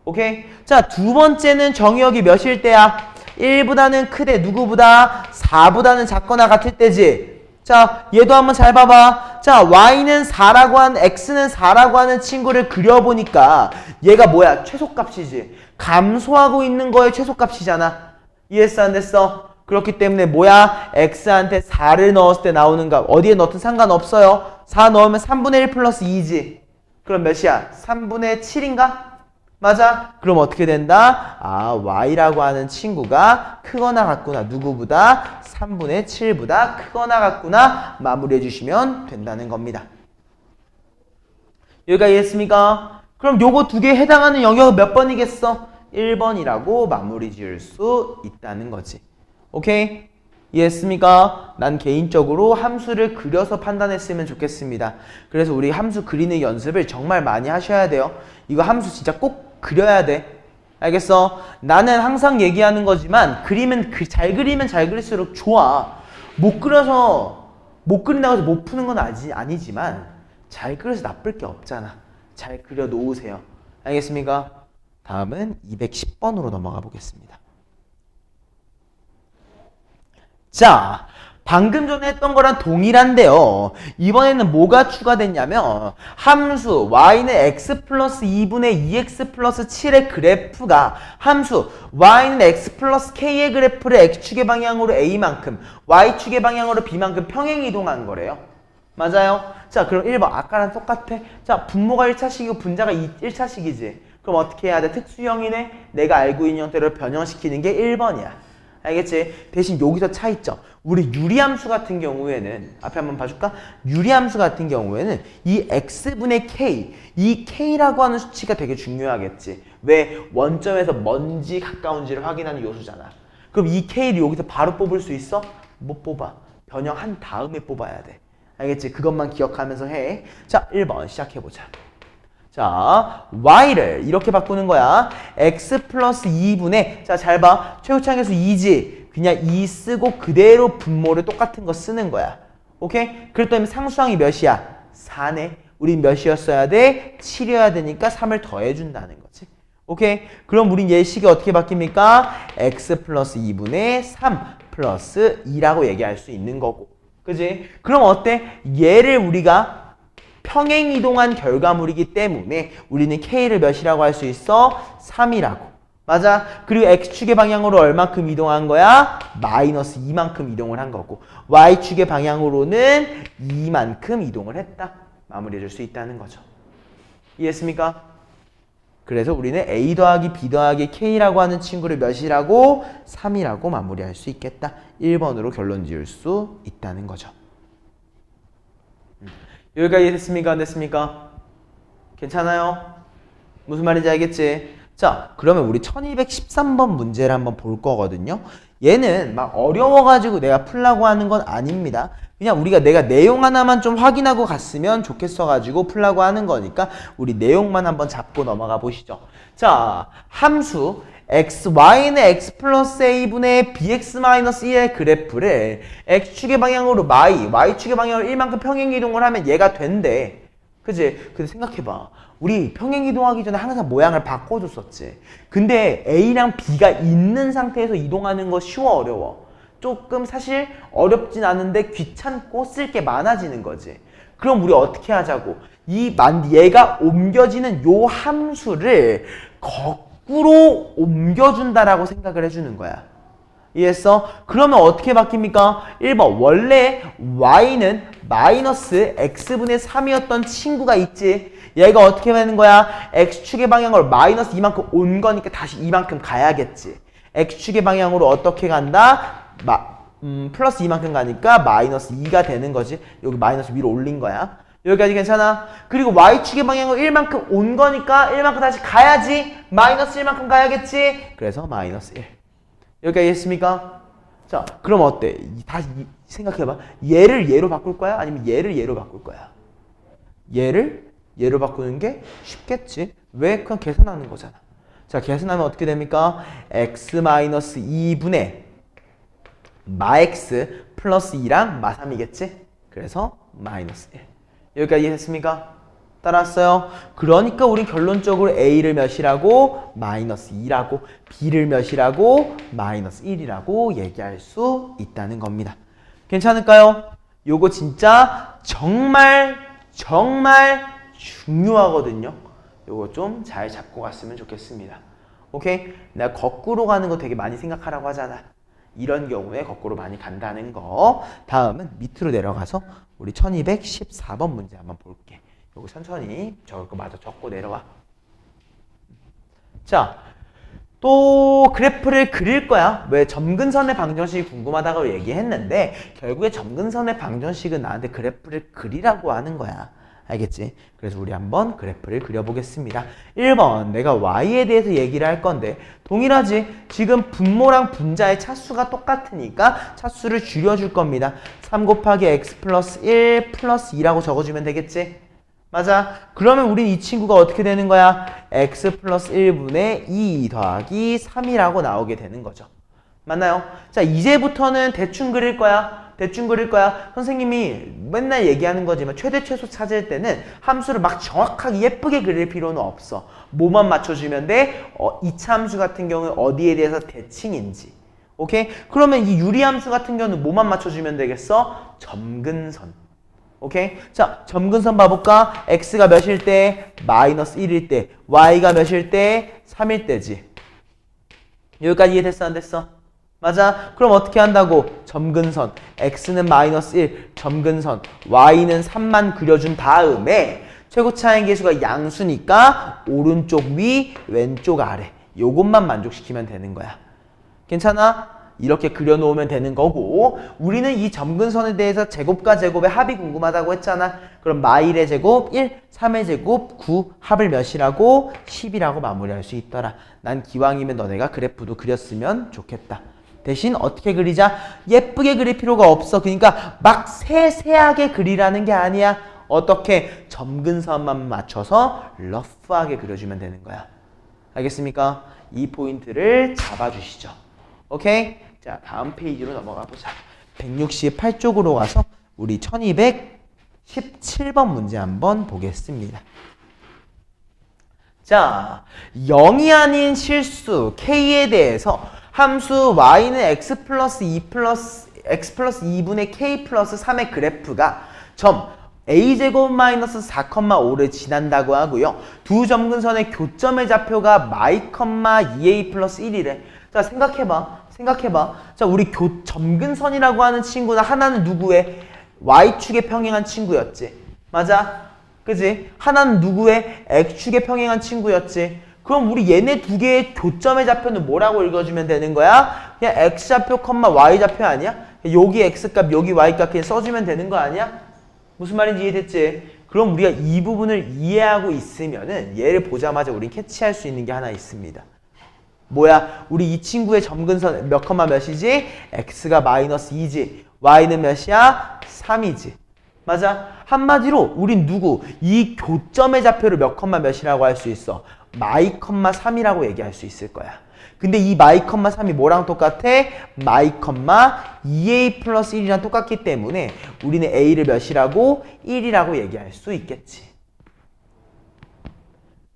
Speaker 1: 오케이? 자, 두 번째는 정의역이 몇일 때야? 1보다는 크대. 누구보다? 4보다는 작거나 같을 때지. 자, 얘도 한번 잘 봐봐. 자, y는 4라고 하는, x는 4라고 하는 친구를 그려보니까 얘가 뭐야? 최소값이지. 감소하고 있는 거의 최소값이잖아. 이해했어? 안 됐어? 그렇기 때문에 뭐야? x한테 4를 넣었을 때 나오는 값. 어디에 넣든 상관없어요. 4 넣으면 3분의 1 플러스 2지. 그럼 몇이야? 3분의 7인가? 맞아? 그럼 어떻게 된다? 아, y라고 하는 친구가 크거나 같구나. 누구보다? 3분의 7보다 크거나 같구나. 마무리해 주시면 된다는 겁니다. 여기까지 이해했습니까? 그럼 요거 두 개에 해당하는 영역은 몇 번이겠어? 1번이라고 마무리 지을 수 있다는 거지. 오케이? 이해했습니까? 난 개인적으로 함수를 그려서 판단했으면 좋겠습니다. 그래서 우리 함수 그리는 연습을 정말 많이 하셔야 돼요. 이거 함수 진짜 꼭 그려야 돼. 알겠어? 나는 항상 얘기하는 거지만 잘 그리면 잘 그릴수록 좋아. 못 그린다고 해서 못 푸는 건 아니지만 잘 그려서 나쁠 게 없잖아. 잘 그려 놓으세요. 알겠습니까? 다음은 210번으로 넘어가 보겠습니다. 자, 방금 전에 했던 거랑 동일한데요. 이번에는 뭐가 추가됐냐면 함수 y는 x 플러스 2분의 2x 플러스 7의 그래프가 함수 y는 x 플러스 k의 그래프를 x축의 방향으로 a만큼 y축의 방향으로 b만큼 평행 이동한 거래요. 맞아요? 자, 그럼 1번 아까랑 똑같아. 자, 분모가 1차식이고 분자가 1차식이지. 그럼 어떻게 해야 돼? 특수형이네. 내가 알고 있는 형태로 변형시키는 게 1번이야. 알겠지? 대신 여기서 차이점. 우리 유리함수 같은 경우에는 앞에 한번 봐줄까? 유리함수 같은 경우에는 이 x분의 k, 이 k라고 하는 수치가 되게 중요하겠지. 왜? 원점에서 먼지 가까운지를 확인하는 요소잖아. 그럼 이 k를 여기서 바로 뽑을 수 있어? 못 뽑아. 변형한 다음에 뽑아야 돼. 알겠지? 그것만 기억하면서 해. 자, 1번 시작해보자. 자, y를 이렇게 바꾸는 거야. x 플러스 2분의, 자, 잘 봐. 최고차항계수 2지. 그냥 2 쓰고 그대로 분모를 똑같은 거 쓰는 거야. 오케이? 그랬더니 상수항이 몇이야? 4네. 우린 몇이었어야 돼? 7이어야 되니까 3을 더해준다는 거지. 오케이? 그럼 우린 예식이 어떻게 바뀝니까? x 플러스 2분의 3 플러스 2라고 얘기할 수 있는 거고. 그지? 그럼 어때? 얘를 우리가 평행 이동한 결과물이기 때문에 우리는 k를 몇이라고 할 수 있어? 3이라고. 맞아? 그리고 x축의 방향으로 얼만큼 이동한 거야? 마이너스 2만큼 이동을 한 거고 y축의 방향으로는 2만큼 이동을 했다. 마무리해 줄 수 있다는 거죠. 이해했습니까? 그래서 우리는 a 더하기 b 더하기 k라고 하는 친구를 몇이라고? 3이라고 마무리할 수 있겠다. 1번으로 결론 지을 수 있다는 거죠. 여기까지 이해됐습니까? 안 됐습니까? 괜찮아요? 무슨 말인지 알겠지? 자, 그러면 우리 1213번 문제를 한번 볼 거거든요. 얘는 막 어려워가지고 내가 풀라고 하는 건 아닙니다. 그냥 내가 내용 하나만 좀 확인하고 갔으면 좋겠어가지고 풀라고 하는 거니까 우리 내용만 한번 잡고 넘어가 보시죠. 자, 함수 y는 x 플러스 a분의 bx 마이너스 1의 그래프를 x축의 방향으로 y축의 방향으로 1만큼 평행 이동을 하면 얘가 된대. 그치? 근데 생각해봐. 우리 평행 이동하기 전에 항상 모양을 바꿔줬었지. 근데 a랑 b가 있는 상태에서 이동하는 거 쉬워 어려워? 조금 사실 어렵진 않은데 귀찮고 쓸 게 많아지는 거지. 그럼 우리 어떻게 하자고? 얘가 옮겨지는 요 함수를 거꾸로 옮겨준다라고 생각을 해주는 거야. 이해했어? 그러면 어떻게 바뀝니까? 1번 원래 y는 마이너스 x분의 3이었던 친구가 있지. 얘가 어떻게 되는 거야? x축의 방향으로 마이너스 2만큼 온 거니까 다시 2만큼 가야겠지. x축의 방향으로 어떻게 간다? 플러스 2만큼 가니까 마이너스 2가 되는 거지. 여기 마이너스 위로 올린 거야. 여기까지 괜찮아? 그리고 y축의 방향으로 1만큼 온 거니까 1만큼 다시 가야지. 마이너스 1만큼 가야겠지. 그래서 마이너스 1. 여기까지 이해했습니까? 자, 그럼 어때? 생각해봐. 얘를 얘로 바꿀 거야? 아니면 얘를 얘로 바꿀 거야? 얘를 얘로 바꾸는 게 쉽겠지. 왜? 그냥 계산하는 거잖아. 자, 계산하면 어떻게 됩니까? x-2분의 마x 플러스 2랑 마 3이겠지? 그래서 마이너스 1. 여기까지 이해했습니까? 따라왔어요? 그러니까 우린 결론적으로 a를 몇이라고? 마이너스 2라고, b를 몇이라고? 마이너스 1이라고 얘기할 수 있다는 겁니다. 괜찮을까요? 요거 진짜 정말 중요하거든요. 요거 좀 잘 잡고 갔으면 좋겠습니다. 오케이? 내가 거꾸로 가는 거 되게 많이 생각하라고 하잖아. 이런 경우에 거꾸로 많이 간다는 거. 다음은 밑으로 내려가서 우리 1214번 문제 한번 볼게. 요거 천천히 적을 거 마저 적고 내려와. 자, 또 그래프를 그릴 거야. 왜? 점근선의 방정식이 궁금하다고 얘기했는데 결국에 점근선의 방정식은 나한테 그래프를 그리라고 하는 거야. 알겠지? 그래서 우리 한번 그래프를 그려보겠습니다. 1번, 내가 y에 대해서 얘기를 할 건데 동일하지? 지금 분모랑 분자의 차수가 똑같으니까 차수를 줄여줄 겁니다. 3 곱하기 x 플러스 1 플러스 2라고 적어주면 되겠지? 맞아. 그러면 우린 이 친구가 어떻게 되는 거야? x 플러스 1분의 2 더하기 3이라고 나오게 되는 거죠. 맞나요? 자, 이제부터는 대충 그릴 거야. 대충 그릴 거야. 선생님이 맨날 얘기하는 거지만 최대 최소 찾을 때는 함수를 막 정확하게 예쁘게 그릴 필요는 없어. 뭐만 맞춰주면 돼? 이차 함수 같은 경우는 어디에 대해서 대칭인지. 오케이? 그러면 이 유리함수 같은 경우는 뭐만 맞춰주면 되겠어? 점근선. 오케이? 자, 점근선 봐볼까? x가 몇일 때? 마이너스 1일 때. y가 몇일 때? 3일 때지. 여기까지 이해됐어? 안 됐어? 맞아? 그럼 어떻게 한다고? 점근선 x는 마이너스 1, 점근선 y는 3만 그려준 다음에 최고차의 계수가 양수니까 오른쪽 위, 왼쪽 아래 요것만 만족시키면 되는 거야. 괜찮아? 이렇게 그려놓으면 되는 거고 우리는 이 점근선에 대해서 제곱과 제곱의 합이 궁금하다고 했잖아. 그럼 마일의 제곱 1, 3의 제곱 9, 합을 몇이라고? 10이라고 마무리할 수 있더라. 난 기왕이면 너네가 그래프도 그렸으면 좋겠다. 대신 어떻게 그리자? 예쁘게 그릴 필요가 없어. 그러니까 막 세세하게 그리라는 게 아니야. 어떻게? 점근선만 맞춰서 러프하게 그려주면 되는 거야. 알겠습니까? 이 포인트를 잡아주시죠. 오케이? 자, 다음 페이지로 넘어가 보자. 168쪽으로 가서 우리 1217번 문제 한번 보겠습니다. 자, 0이 아닌 실수 K에 대해서 함수 y는 x 플러스 2분의 k 플러스 3의 그래프가 점 a제곱 마이너스 4,5를 지난다고 하고요. 두 점근선의 교점의 좌표가 마이, 2a 플러스 1이래. 자, 생각해봐. 자, 우리 점근선이라고 하는 친구는 하나는 누구의? y축에 평행한 친구였지. 맞아? 그지? 하나는 누구의? x축에 평행한 친구였지. 그럼 우리 얘네 두 개의 교점의 좌표는 뭐라고 읽어주면 되는 거야? 그냥 x좌표, y좌표 아니야? 여기 x값, 여기 y값 그냥 써주면 되는 거 아니야? 무슨 말인지 이해됐지? 그럼 우리가 이 부분을 이해하고 있으면은 얘를 보자마자 우린 캐치할 수 있는 게 하나 있습니다. 뭐야? 우리 이 친구의 점근선 몇 컴마 몇이지? x가 마이너스 2지. y는 몇이야? 3이지. 맞아? 한마디로 우린 누구? 이 교점의 좌표를 몇 컴마 몇이라고 할 수 있어? 마이, 3이라고 얘기할 수 있을 거야. 근데 이 마이, 3이 뭐랑 똑같아? 마이, 2a 플러스 1이랑 똑같기 때문에 우리는 a를 몇이라고? 1이라고 얘기할 수 있겠지.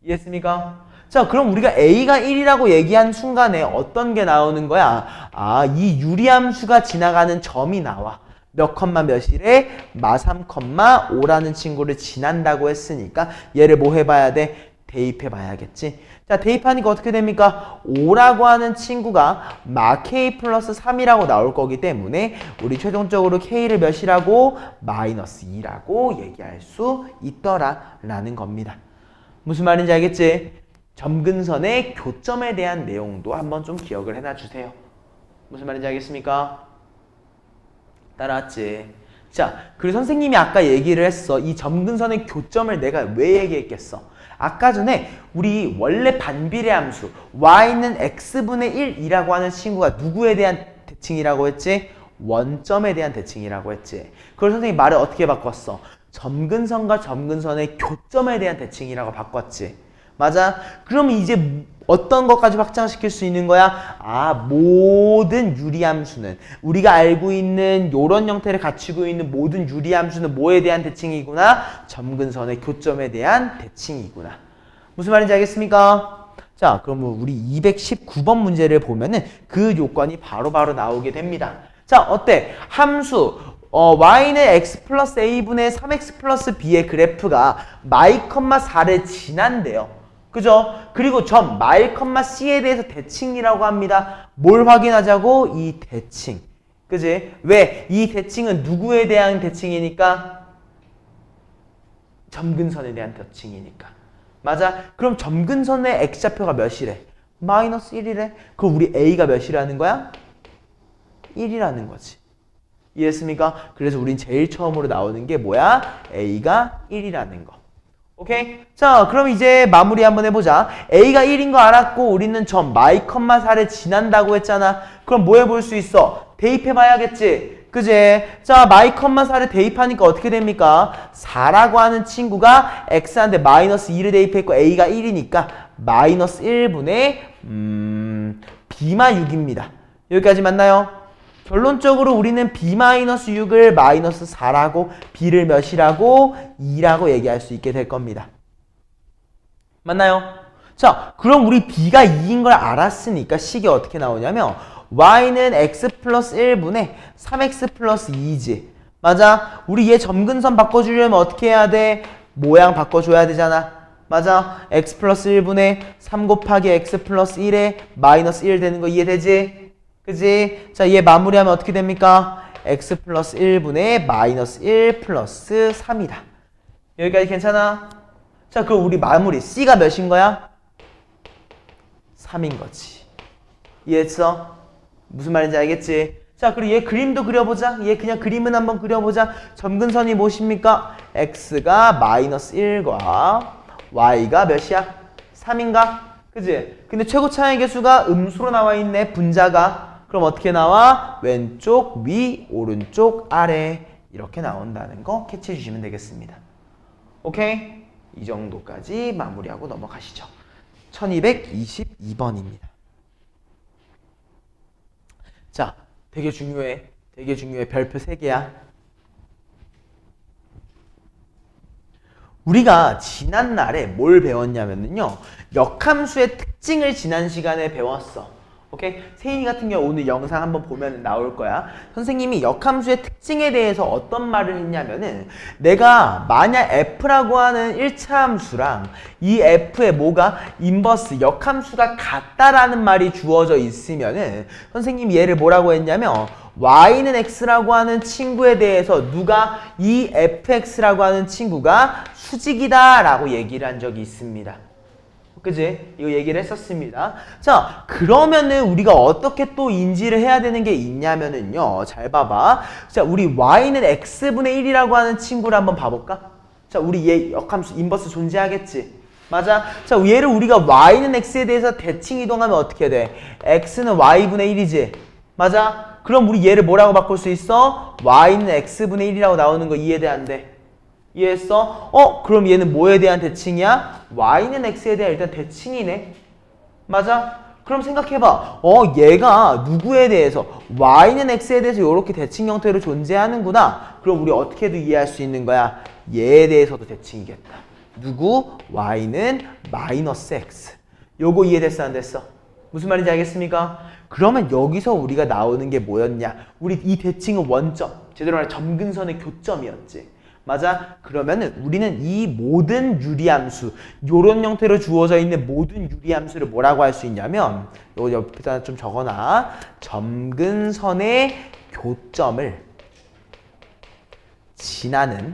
Speaker 1: 이해했습니까? 자, 그럼 우리가 a가 1이라고 얘기한 순간에 어떤 게 나오는 거야? 아, 이 유리함수가 지나가는 점이 나와. 몇 컴마 몇이래? 마 3,5라는 친구를 지난다고 했으니까 얘를 뭐 해봐야 돼? 대입해 봐야겠지. 자, 대입하니까 어떻게 됩니까? 5라고 하는 친구가 마 k 플러스 3이라고 나올 거기 때문에 우리 최종적으로 k를 몇이라고? 마이너스 2라고 얘기할 수 있더라 라는 겁니다. 무슨 말인지 알겠지? 점근선의 교점에 대한 내용도 한번 좀 기억을 해놔 주세요. 무슨 말인지 알겠습니까? 따라왔지? 자, 그리고 선생님이 아까 얘기를 했어. 이 점근선의 교점을 내가 왜 얘기했겠어? 아까 전에 우리 원래 반비례 함수 y는 x분의 1이라고 하는 친구가 누구에 대한 대칭이라고 했지? 원점에 대한 대칭이라고 했지. 그걸 선생님이 말을 어떻게 바꿨어? 점근선과 점근선의 교점에 대한 대칭이라고 바꿨지. 맞아? 그럼 이제 어떤 것까지 확장시킬 수 있는 거야? 아, 모든 유리함수는, 우리가 알고 있는 요런 형태를 갖추고 있는 모든 유리함수는 뭐에 대한 대칭이구나? 점근선의 교점에 대한 대칭이구나. 무슨 말인지 알겠습니까? 자, 그러면 우리 219번 문제를 보면은 그 요건이 바로바로 나오게 됩니다. 자, 어때? 함수 y는 x 플러스 a분의 3x 플러스 b의 그래프가 마이, 4를 지난대요. 그죠? 그리고 점 마일, c에 대해서 대칭이라고 합니다. 뭘 확인하자고? 이 대칭. 그지? 왜? 이 대칭은 누구에 대한 대칭이니까? 점근선에 대한 대칭이니까. 맞아? 그럼 점근선의 x좌표가 몇이래? 마이너스 1이래. 그럼 우리 a가 몇이라는 거야? 1이라는 거지. 이해했습니까? 그래서 우린 제일 처음으로 나오는 게 뭐야? a가 1이라는 거. 오케이? 자, 그럼 이제 마무리 한번 해보자. a가 1인 거 알았고 우리는 점 마이, 4를 지난다고 했잖아. 그럼 뭐 해볼 수 있어? 대입해봐야겠지? 그제? 자, 마이, 4를 대입하니까 어떻게 됩니까? 4라고 하는 친구가 x한테 마이너스 2를 대입했고 a가 1이니까 마이너스 1분의 b마 6입니다. 여기까지 맞나요? 결론적으로 우리는 b-6을 마이너스 4라고 b를 몇이라고? 2라고 얘기할 수 있게 될 겁니다. 맞나요? 자, 그럼 우리 b가 2인 걸 알았으니까 식이 어떻게 나오냐면 y는 x 플러스 1분의 3x 플러스 2지. 맞아? 우리 얘 점근선 바꿔주려면 어떻게 해야 돼? 모양 바꿔줘야 되잖아. 맞아? x 플러스 1분의 3 곱하기 x 플러스 1에 마이너스 1 되는 거 이해되지? 그지? 자, 얘 마무리하면 어떻게 됩니까? x 플러스 1분의 마이너스 1 플러스 3이다. 여기까지 괜찮아? 자, 그럼 우리 마무리. c가 몇인 거야? 3인 거지. 이해했어? 무슨 말인지 알겠지? 자, 그리고 얘 그림도 그려보자. 얘 그냥 그림은 한번 그려보자. 점근선이 무엇입니까? x가 마이너스 1과 y가 몇이야? 3인가? 그지? 근데 최고 차이 계수가 음수로 나와 있네. 분자가. 그럼 어떻게 나와? 왼쪽 위, 오른쪽 아래 이렇게 나온다는 거 캐치해 주시면 되겠습니다. 오케이? 이 정도까지 마무리하고 넘어가시죠. 1222번입니다. 자, 되게 중요해. 되게 중요해. 별표 3개야. 우리가 지난날에 뭘 배웠냐면요. 역함수의 특징을 지난 시간에 배웠어. 오케이? 세인이 같은 경우 오늘 영상 한번 보면 나올 거야. 선생님이 역함수의 특징에 대해서 어떤 말을 했냐면은 내가 만약 f라고 하는 1차 함수랑 이 f의 뭐가 인버스 역함수가 같다라는 말이 주어져 있으면은 선생님이 얘를 뭐라고 했냐면 y는 x라고 하는 친구에 대해서 누가 이 fx라고 하는 친구가 수직이다 라고 얘기를 한 적이 있습니다. 그지? 이거 얘기를 했었습니다. 자, 그러면은 우리가 어떻게 또 인지를 해야 되는 게 있냐면은요. 잘 봐봐. 자, 우리 y는 x분의 1이라고 하는 친구를 한번 봐볼까? 자, 우리 얘 역함수 인버스 존재하겠지? 맞아? 자, 얘를 우리가 y는 x에 대해서 대칭 이동하면 어떻게 돼? x는 y분의 1이지? 맞아? 그럼 우리 얘를 뭐라고 바꿀 수 있어? y는 x분의 1이라고 나오는 거 이해돼 안 돼? 이해했어? 그럼 얘는 뭐에 대한 대칭이야? y는 x에 대한 일단 대칭이네. 맞아? 그럼 생각해봐. 얘가 누구에 대해서? y는 x에 대해서 이렇게 대칭 형태로 존재하는구나. 그럼 우리 어떻게도 이해할 수 있는 거야? 얘에 대해서도 대칭이겠다. 누구? y는 마이너스 x. 요거 이해됐어 안 됐어? 무슨 말인지 알겠습니까? 그러면 여기서 우리가 나오는 게 뭐였냐? 우리 이 대칭은 원점. 제대로 말해 점근선의 교점이었지. 맞아? 그러면은 우리는 이 모든 유리함수, 요런 형태로 주어져 있는 모든 유리함수를 뭐라고 할 수 있냐면 요 옆에다 좀 적어놔. 점근선의 교점을 지나는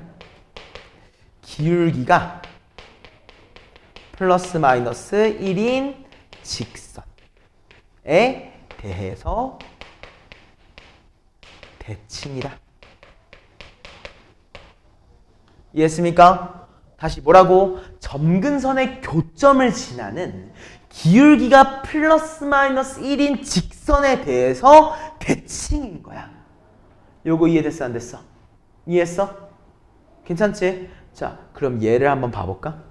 Speaker 1: 기울기가 플러스 마이너스 1인 직선에 대해서 대칭이다. 이해했습니까? 다시 뭐라고? 점근선의 교점을 지나는 기울기가 플러스 마이너스 1인 직선에 대해서 대칭인 거야. 요거 이해됐어 안 됐어? 이해했어? 괜찮지? 자, 그럼 얘를 한번 봐볼까?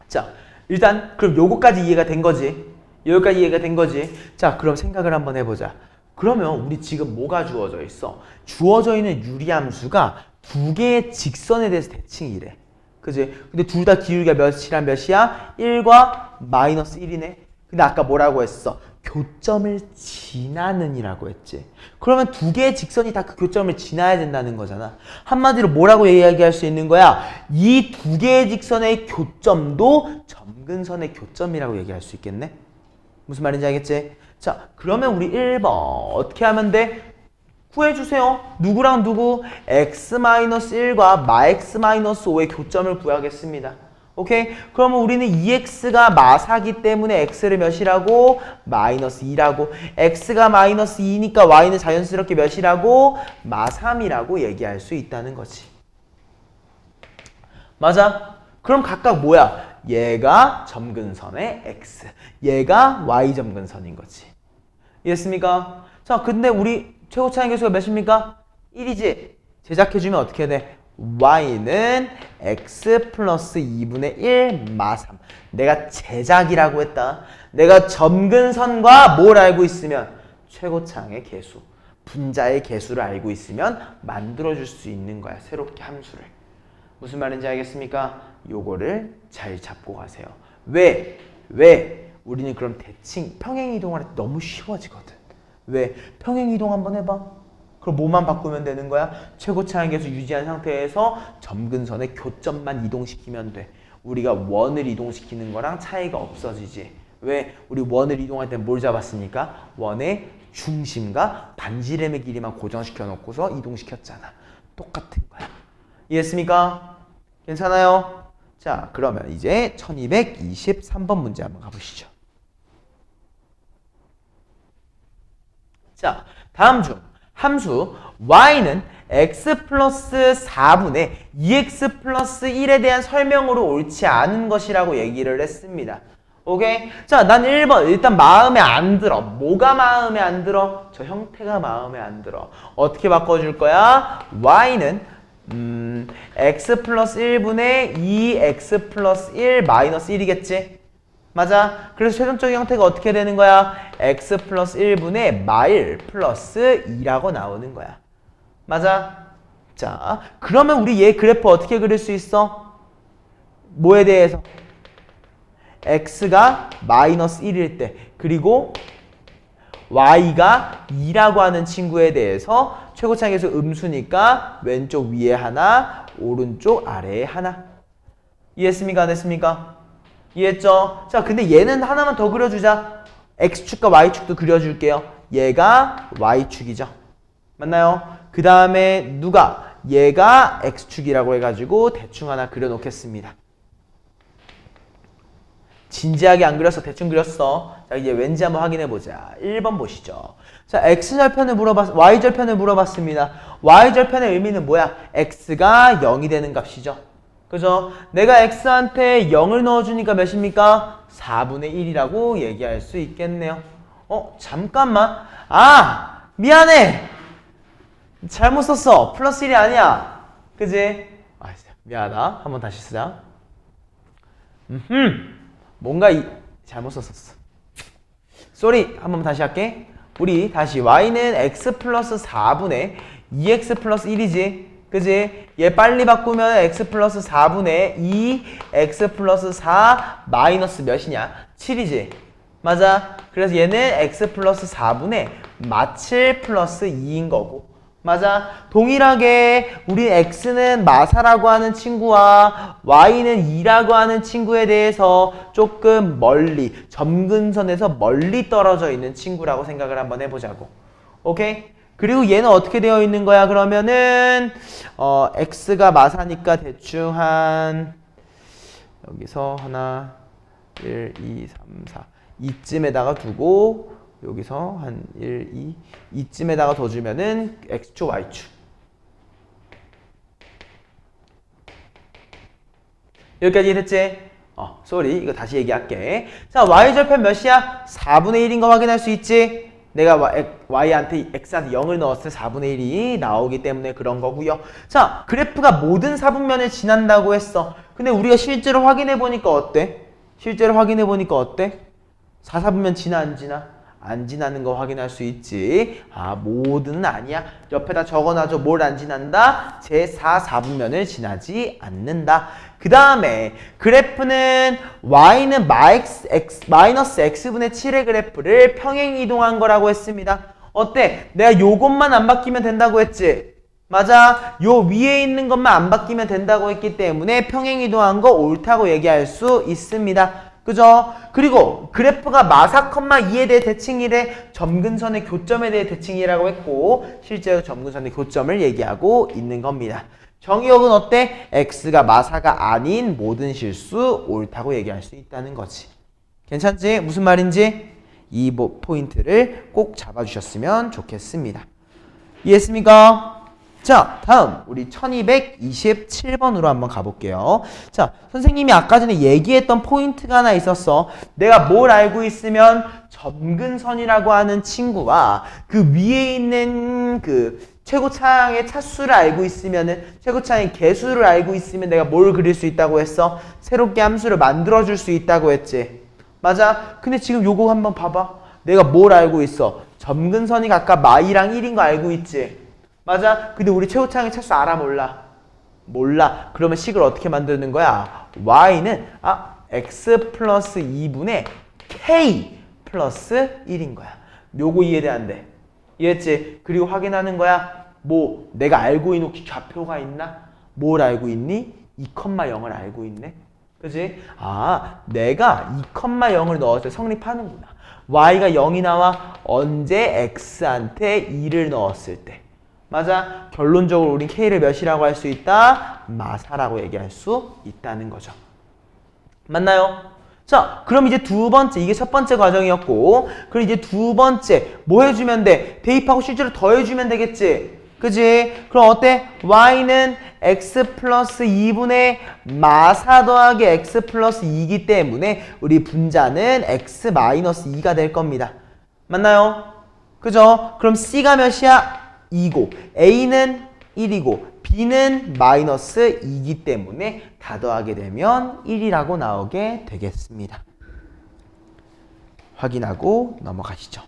Speaker 1: 자, 일단 그럼 요거까지 이해가 된 거지. 여기까지 이해가 된 거지. 자, 그럼 생각을 한번 해보자. 그러면 우리 지금 뭐가 주어져 있어? 주어져 있는 유리함수가 두 개의 직선에 대해서 대칭이래. 그지? 근데 둘 다 기울기가 몇이랑 몇이야? 1과 마이너스 1이네. 근데 아까 뭐라고 했어? 교점을 지나는 이라고 했지. 그러면 두 개의 직선이 다 그 교점을 지나야 된다는 거잖아. 한마디로 뭐라고 이야기할 수 있는 거야? 이 두 개의 직선의 교점도 점근선의 교점이라고 얘기할 수 있겠네? 무슨 말인지 알겠지? 자, 그러면 우리 1번 어떻게 하면 돼? 구해주세요. 누구랑 누구? x-1과 마x-5의 교점을 구하겠습니다. 오케이? 그러면 우리는 2x가 마사기 때문에 x를 몇이라고? 마이너스 2라고. x가 마이너스 2니까 y는 자연스럽게 몇이라고? 마3이라고 얘기할 수 있다는 거지. 맞아? 그럼 각각 뭐야? 얘가 점근선의 x, 얘가 y 점근선인 거지. 이해했습니까? 자, 근데 우리 최고차의 개수가 몇입니까? 1이지? 제작해주면 어떻게 돼? y는 x 플러스 2분의 1 마3. 내가 제작이라고 했다. 내가 점근선과 뭘 알고 있으면? 최고차의 개수, 분자의 개수를 알고 있으면 만들어줄 수 있는 거야. 새롭게 함수를. 무슨 말인지 알겠습니까? 요거를 잘 잡고 가세요. 왜? 우리는 그럼 대칭, 평행이동할 때 너무 쉬워지거든. 왜? 평행이동 한번 해봐. 그럼 뭐만 바꾸면 되는 거야? 최고차의 개수 유지한 상태에서 점근선의 교점만 이동시키면 돼. 우리가 원을 이동시키는 거랑 차이가 없어지지. 왜? 우리 원을 이동할 때 뭘 잡았으니까? 원의 중심과 반지름의 길이만 고정시켜 놓고서 이동시켰잖아. 똑같은 거야. 이해했습니까? 괜찮아요? 자, 그러면 이제 1223번 문제 한번 가보시죠. 자, 다음 중 함수 y는 x 플러스 4분의 2x 플러스 1에 대한 설명으로 옳지 않은 것이라고 얘기를 했습니다. 오케이? 자, 난 1번 일단 마음에 안 들어. 뭐가 마음에 안 들어? 저 형태가 마음에 안 들어. 어떻게 바꿔줄 거야? y는 x 플러스 1분의 2x 플러스 1 마이너스 1이겠지? 맞아? 그래서 최종적인 형태가 어떻게 되는 거야? x 플러스 1분의 마일 플러스 2라고 나오는 거야. 맞아? 자, 그러면 우리 얘 그래프 어떻게 그릴 수 있어? 뭐에 대해서? x가 마이너스 1일 때, 그리고 y가 2라고 하는 친구에 대해서 최고차항에서 음수니까 왼쪽 위에 하나, 오른쪽 아래에 하나. 이해했습니까? 안 했습니까? 이해했죠? 자, 근데 얘는 하나만 더 그려주자. x축과 y축도 그려줄게요. 얘가 y축이죠. 맞나요? 그 다음에 누가? 얘가 x축이라고 해가지고 대충 하나 그려놓겠습니다. 진지하게 안 그렸어. 대충 그렸어. 자, 이제 왠지 한번 확인해보자. 1번 보시죠. 자, y절편을 물어봤습니다. y절편의 의미는 뭐야? x가 0이 되는 값이죠. 그죠? 내가 x한테 0을 넣어주니까 몇입니까? 4분의 1이라고 얘기할 수 있겠네요. 잠깐만. 아! 미안해! 잘못 썼어. 플러스 1이 아니야. 그지? 아, 미안하다. 한번 다시 쓰자. 뭔가 잘못 썼었어. 쏘리. 한번 다시 할게. 우리 다시 y는 x 플러스 4분의 2x 플러스 1이지. 그지? 얘 빨리 바꾸면 x 플러스 4분의 2x 플러스 4 마이너스 몇이냐? 7이지. 맞아? 그래서 얘는 x 플러스 4분의 마7 플러스 2인 거고. 맞아? 동일하게 우리 x는 마사라고 하는 친구와 y는 2라고 하는 친구에 대해서 조금 멀리, 점근선에서 멀리 떨어져 있는 친구라고 생각을 한번 해보자고. 오케이? 그리고 얘는 어떻게 되어 있는 거야? 그러면은 x가 마사니까 대충 한 여기서 하나, 1, 2, 3, 4 이쯤에다가 두고 여기서 한 1, 2 이쯤에다가 더 주면은 x축, y축. 여기까지 됐지? 쏘리. 이거 다시 얘기할게. 자, y절편 몇이야? 4분의 1인 거 확인할 수 있지? 내가 y한테 x한테 0을 넣었을 때 4분의 1이 나오기 때문에 그런 거고요. 자, 그래프가 모든 4분면을 지난다고 했어. 근데 우리가 실제로 확인해 보니까 어때? 4, 4분면 지나 안 지나? 안 지나는 거 확인할 수 있지. 모든은 아니야. 옆에다 적어놔줘. 뭘 안 지난다? 제4, 4분면을 지나지 않는다. 그 다음에 그래프는 y는 마이너스 x분의 7의 그래프를 평행 이동한 거라고 했습니다. 어때? 내가 요것만 안 바뀌면 된다고 했지? 맞아. 요 위에 있는 것만 안 바뀌면 된다고 했기 때문에 평행 이동한 거 옳다고 얘기할 수 있습니다. 그죠? 그리고 그래프가 마사, 2에 대해 대칭이래. 점근선의 교점에 대해 대칭이라고 했고 실제로 점근선의 교점을 얘기하고 있는 겁니다. 정의역은 어때? x가 마사가 아닌 모든 실수 옳다고 얘기할 수 있다는 거지. 괜찮지? 무슨 말인지 이 포인트를 꼭 잡아주셨으면 좋겠습니다. 이해했습니까? 자, 다음 우리 1227번으로 한번 가볼게요. 자, 선생님이 아까 전에 얘기했던 포인트가 하나 있었어. 내가 뭘 알고 있으면 점근선이라고 하는 친구와 그 위에 있는 그 최고차항의 차수를 알고 있으면은 최고차항의 개수를 알고 있으면 내가 뭘 그릴 수 있다고 했어? 새롭게 함수를 만들어줄 수 있다고 했지. 맞아? 근데 지금 요거 한번 봐봐. 내가 뭘 알고 있어? 점근선이 각각 마이랑 1인 거 알고 있지? 맞아? 근데 우리 최고차항의 차수 알아 몰라? 몰라. 그러면 식을 어떻게 만드는 거야? y는 x 플러스 2분의 k 플러스 1인 거야. 요거 이해돼 안 돼? 이해했지? 그리고 확인하는 거야. 뭐 내가 알고 있는 혹시 좌표가 있나? 뭘 알고 있니? 2,0을 알고 있네. 그지? 내가 2,0을 넣었을 때 성립하는구나. y가 0이 나와. 언제 x한테 2를 넣었을 때. 맞아. 결론적으로 우린 k를 몇이라고 할 수 있다? 마사라고 얘기할 수 있다는 거죠. 맞나요? 자, 그럼 이제 두 번째, 이게 첫 번째 과정이었고, 그럼 이제 두 번째, 뭐 해주면 돼? 대입하고 실제로 더해주면 되겠지? 그지? 그럼 어때? y는 x 플러스 2분의 마사 더하기 x 플러스 2이기 때문에 우리 분자는 x 마이너스 2가 될 겁니다. 맞나요? 그죠? 그럼 c가 몇이야? 2고, a는 1이고, b는 마이너스 2이기 때문에 다 더하게 되면 1이라고 나오게 되겠습니다. 확인하고 넘어가시죠.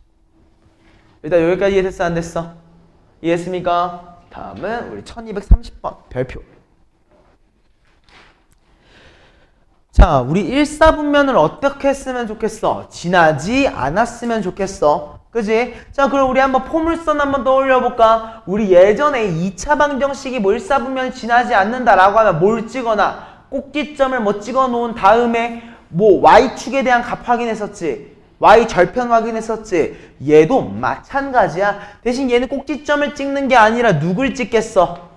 Speaker 1: 일단 여기까지 이해됐어? 안 됐어? 이해했습니까? 다음은 우리 1230번 별표. 자, 우리 1사분면을 어떻게 했으면 좋겠어? 지나지 않았으면 좋겠어. 그지? 자, 그럼 우리 한번 포물선 한번 떠올려볼까? 우리 예전에 2차 방정식이 뭐 1사분면을 지나지 않는다라고 하면 뭘 찍어놔? 꼭지점을 뭐 찍어놓은 다음에 뭐 y축에 대한 값 확인했었지? y절편 확인했었지? 얘도 마찬가지야. 대신 얘는 꼭지점을 찍는 게 아니라 누굴 찍겠어?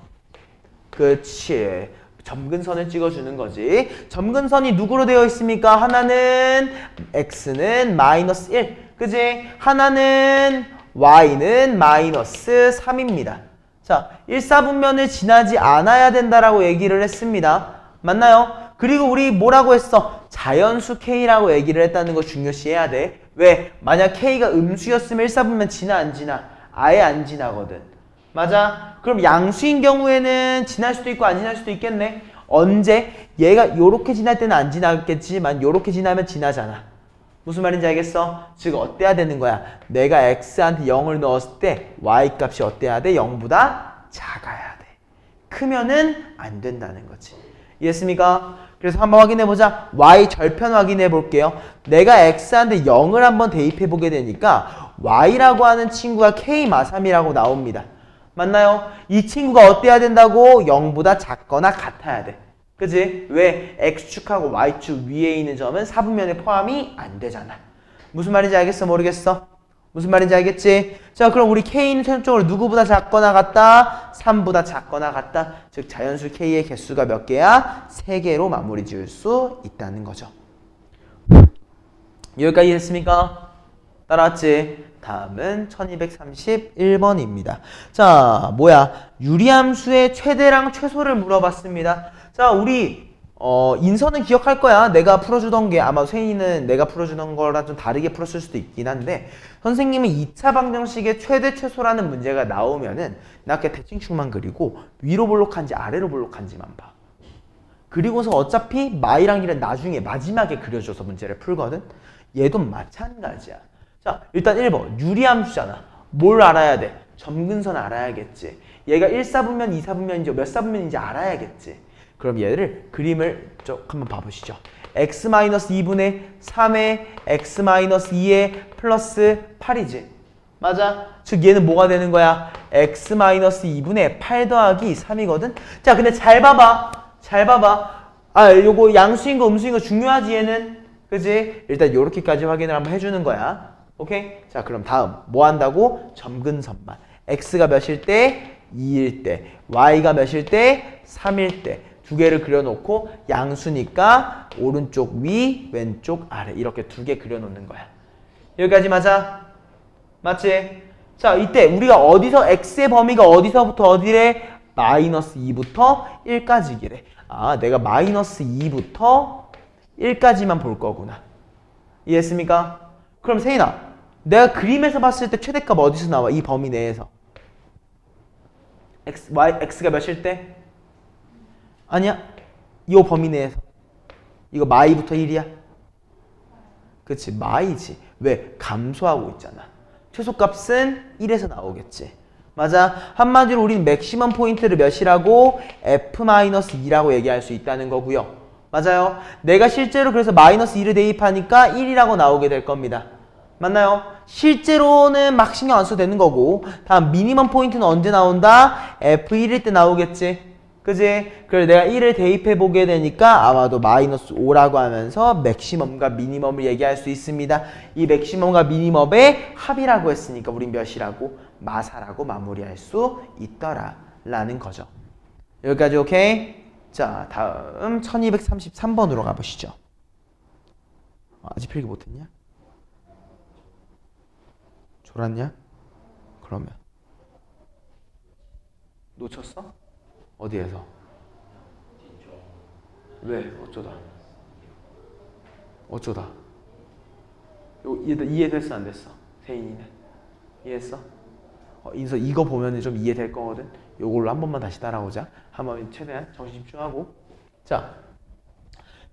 Speaker 1: 그치. 점근선을 찍어주는 거지. 점근선이 누구로 되어 있습니까? 하나는 x는 마이너스 1. 그지? 하나는 y는 마이너스 3입니다. 자, 1사분면을 지나지 않아야 된다라고 얘기를 했습니다. 맞나요? 그리고 우리 뭐라고 했어? 자연수 k라고 얘기를 했다는 거 중요시해야 돼. 왜? 만약 k가 음수였으면 1사분면 지나 안 지나? 아예 안 지나거든. 맞아? 그럼 양수인 경우에는 지날 수도 있고 안 지날 수도 있겠네. 언제? 얘가 요렇게 지날 때는 안 지나겠지만 요렇게 지나면 지나잖아. 무슨 말인지 알겠어? 즉 어때야 되는 거야? 내가 x한테 0을 넣었을 때 y 값이 어때야 돼? 0보다 작아야 돼. 크면은 안 된다는 거지. 이해했습니까? 그래서 한번 확인해보자. y 절편 확인해볼게요. 내가 x한테 0을 한번 대입해보게 되니까 y라고 하는 친구가 k 마3이라고 나옵니다. 맞나요? 이 친구가 어때야 된다고? 0보다 작거나 같아야 돼. 그지? 왜? x축하고 y축 위에 있는 점은 사분면에 포함이 안 되잖아. 무슨 말인지 알겠어? 모르겠어? 무슨 말인지 알겠지? 자, 그럼 우리 k는 최종적으로 누구보다 작거나 같다? 3보다 작거나 같다. 즉 자연수 k의 개수가 몇 개야? 3개로 마무리 지을 수 있다는 거죠. 여기까지 했습니까? 따라왔지? 다음은 1231번입니다. 자, 뭐야? 유리함수의 최대랑 최소를 물어봤습니다. 자, 우리 인서는 기억할 거야. 내가 풀어주던 게 아마 세인이는 내가 풀어주던 거랑 좀 다르게 풀었을 수도 있긴 한데 선생님은 2차 방정식의 최대 최소라는 문제가 나오면은 나 그냥 대칭축만 그리고 위로 볼록한지 아래로 볼록한지만 봐. 그리고서 어차피 마이랑 1은 나중에 마지막에 그려줘서 문제를 풀거든. 얘도 마찬가지야. 자, 일단 1번 유리함수잖아. 뭘 알아야 돼? 점근선 알아야겠지. 얘가 1사분면, 2사분면인지 몇 사분면인지 알아야겠지. 그럼 얘를 그림을 쭉 한번 봐보시죠. x-2분의 3의 x-2의 플러스 8이지. 맞아? 즉 얘는 뭐가 되는 거야? x-2분의 8 더하기 3이거든? 자, 근데 잘 봐봐. 잘 봐봐. 아, 요거 양수인 거 음수인 거 중요하지 얘는. 그지? 일단 요렇게까지 확인을 한번 해주는 거야. 오케이? 자, 그럼 다음 뭐 한다고? 점근선만. x가 몇일 때? 2일 때. y가 몇일 때? 3일 때. 두 개를 그려놓고 양수니까 오른쪽 위, 왼쪽 아래 이렇게 두 개 그려놓는 거야. 여기까지 맞아? 맞지? 자, 이때 우리가 어디서 x의 범위가 어디서부터 어디래? 마이너스 2부터 1까지기래. 아, 내가 마이너스 2부터 1까지만 볼 거구나. 이해했습니까? 그럼 세인아, 내가 그림에서 봤을 때 최대값 어디서 나와? 이 범위 내에서. x가 몇일 때? 아니야. 이 범위 내에서. 이거 마이부터 1이야? 그치, 마이지. 왜? 감소하고 있잖아. 최소값은 1에서 나오겠지. 맞아. 한마디로 우리는 맥시멈 포인트를 몇이라고? f-2라고 얘기할 수 있다는 거고요. 맞아요. 내가 실제로 그래서 마이너스 2를 대입하니까 1이라고 나오게 될 겁니다. 맞나요? 실제로는 막 신경 안 써도 되는 거고 다음 미니멈 포인트는 언제 나온다? f1일 때 나오겠지. 그지? 그래서 내가 1을 대입해 보게 되니까 아마도 마이너스 5라고 하면서 맥시멈과 미니멈을 얘기할 수 있습니다. 이 맥시멈과 미니멈의 합이라고 했으니까 우린 몇이라고? 마사라고 마무리할 수 있더라 라는 거죠. 여기까지 오케이? 자, 다음 1233번으로 가보시죠. 아직 필기 못했냐? 졸았냐? 그러면 놓쳤어? 어디에서? 왜? 어쩌다? 어쩌다? 이해됐어 안 됐어? 세인이는? 이해했어? 인서 이거 보면 좀 이해될 거거든? 요걸로 한 번만 다시 따라오자. 한번 최대한 정신 집중하고. 자,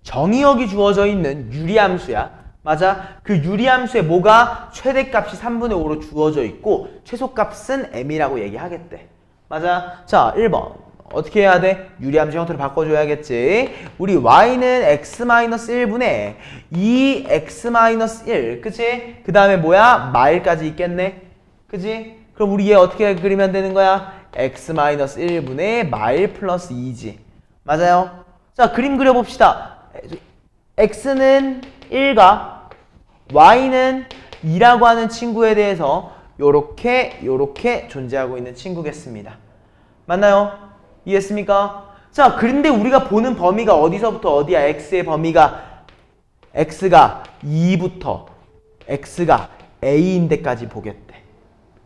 Speaker 1: 정의역이 주어져 있는 유리함수야. 맞아? 그 유리함수에 뭐가? 최대값이 3분의 5로 주어져 있고 최소값은 m이라고 얘기하겠대. 맞아? 자, 1번. 어떻게 해야 돼? 유리함수 형태로 바꿔줘야겠지. 우리 y는 x-1분의 2x-1 그치? 그 다음에 뭐야? 마일까지 있겠네. 그치? 그럼 우리 얘 어떻게 그리면 되는 거야? x-1분의 마일 플러스 2지. 맞아요? 자, 그림 그려봅시다. x는 1과 y는 2라고 하는 친구에 대해서 요렇게 존재하고 있는 친구겠습니다. 맞나요? 이해했습니까? 자, 그런데 우리가 보는 범위가 어디서부터 어디야? x의 범위가 x가 2부터 x가 a인 데까지 보겠대.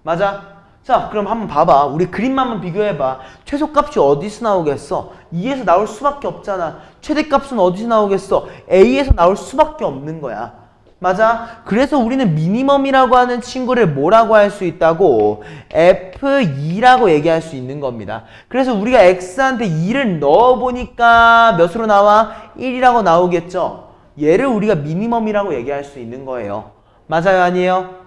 Speaker 1: 맞아? 자, 그럼 한번 봐봐. 우리 그림만 한번 비교해봐. 최소값이 어디서 나오겠어? 2에서 나올 수밖에 없잖아. 최대값은 어디서 나오겠어? a에서 나올 수밖에 없는 거야. 맞아? 그래서 우리는 미니멈이라고 하는 친구를 뭐라고 할 수 있다고? F2라고 얘기할 수 있는 겁니다. 그래서 우리가 X한테 2를 넣어보니까 몇으로 나와? 1이라고 나오겠죠? 얘를 우리가 미니멈이라고 얘기할 수 있는 거예요. 맞아요? 아니에요?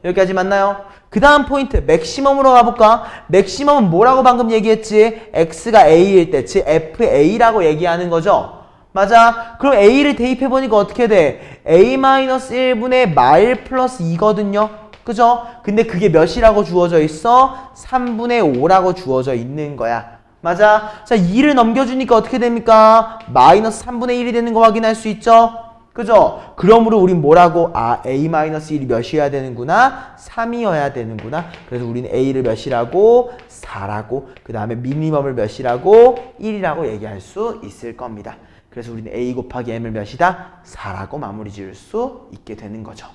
Speaker 1: 여기까지 맞나요? 그 다음 포인트 맥시멈으로 가볼까? 맥시멈은 뭐라고 방금 얘기했지? X가 A일 때, 즉 FA라고 얘기하는 거죠? 맞아. 그럼 A를 대입해보니까 어떻게 돼? A-1분의 마일 플러스 2거든요. 그죠? 근데 그게 몇이라고 주어져 있어? 3분의 5라고 주어져 있는 거야. 맞아. 자, 2를 넘겨주니까 어떻게 됩니까? 마이너스 3분의 1이 되는 거 확인할 수 있죠? 그죠? 그러므로 우린 뭐라고? 아, A-1이 몇이어야 되는구나? 3이어야 되는구나. 그래서 우리는 A를 몇이라고? 4라고. 그 다음에 미니멈을 몇이라고? 1이라고 얘기할 수 있을 겁니다. 그래서 우리는 A 곱하기 M을 몇이다? 4라고 마무리 지을 수 있게 되는 거죠.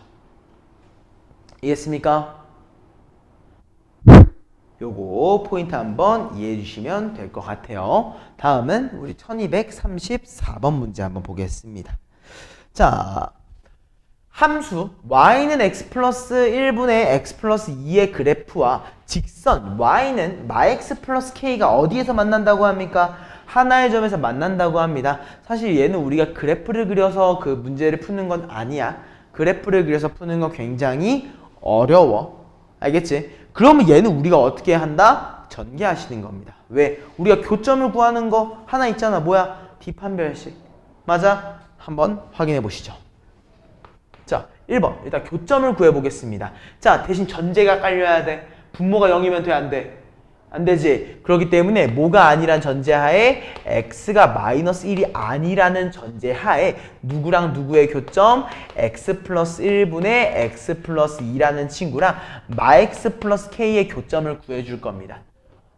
Speaker 1: 이해했습니까? 요거 포인트 한번 이해해 주시면 될 것 같아요. 다음은 우리 1234번 문제 한번 보겠습니다. 자, 함수 y는 x 플러스 1분의 x 플러스 2의 그래프와 직선 y는 마x 플러스 k가 어디에서 만난다고 합니까? 하나의 점에서 만난다고 합니다. 사실 얘는 우리가 그래프를 그려서 그 문제를 푸는 건 아니야. 그래프를 그려서 푸는 건 굉장히 어려워. 알겠지? 그러면 얘는 우리가 어떻게 한다? 전개하시는 겁니다. 왜? 우리가 교점을 구하는 거 하나 있잖아. 뭐야? 뒷판별식. 맞아? 한번 확인해 보시죠. 자, 1번. 일단 교점을 구해보겠습니다. 자, 대신 전제가 깔려야 돼. 분모가 0이면 돼, 안 돼? 안 되지. 그렇기 때문에 뭐가 아니란 전제하에 x가 마이너스 1이 아니라는 전제하에 누구랑 누구의 교점? x 플러스 1분의 x 플러스 2라는 친구랑 마x 플러스 k의 교점을 구해줄 겁니다.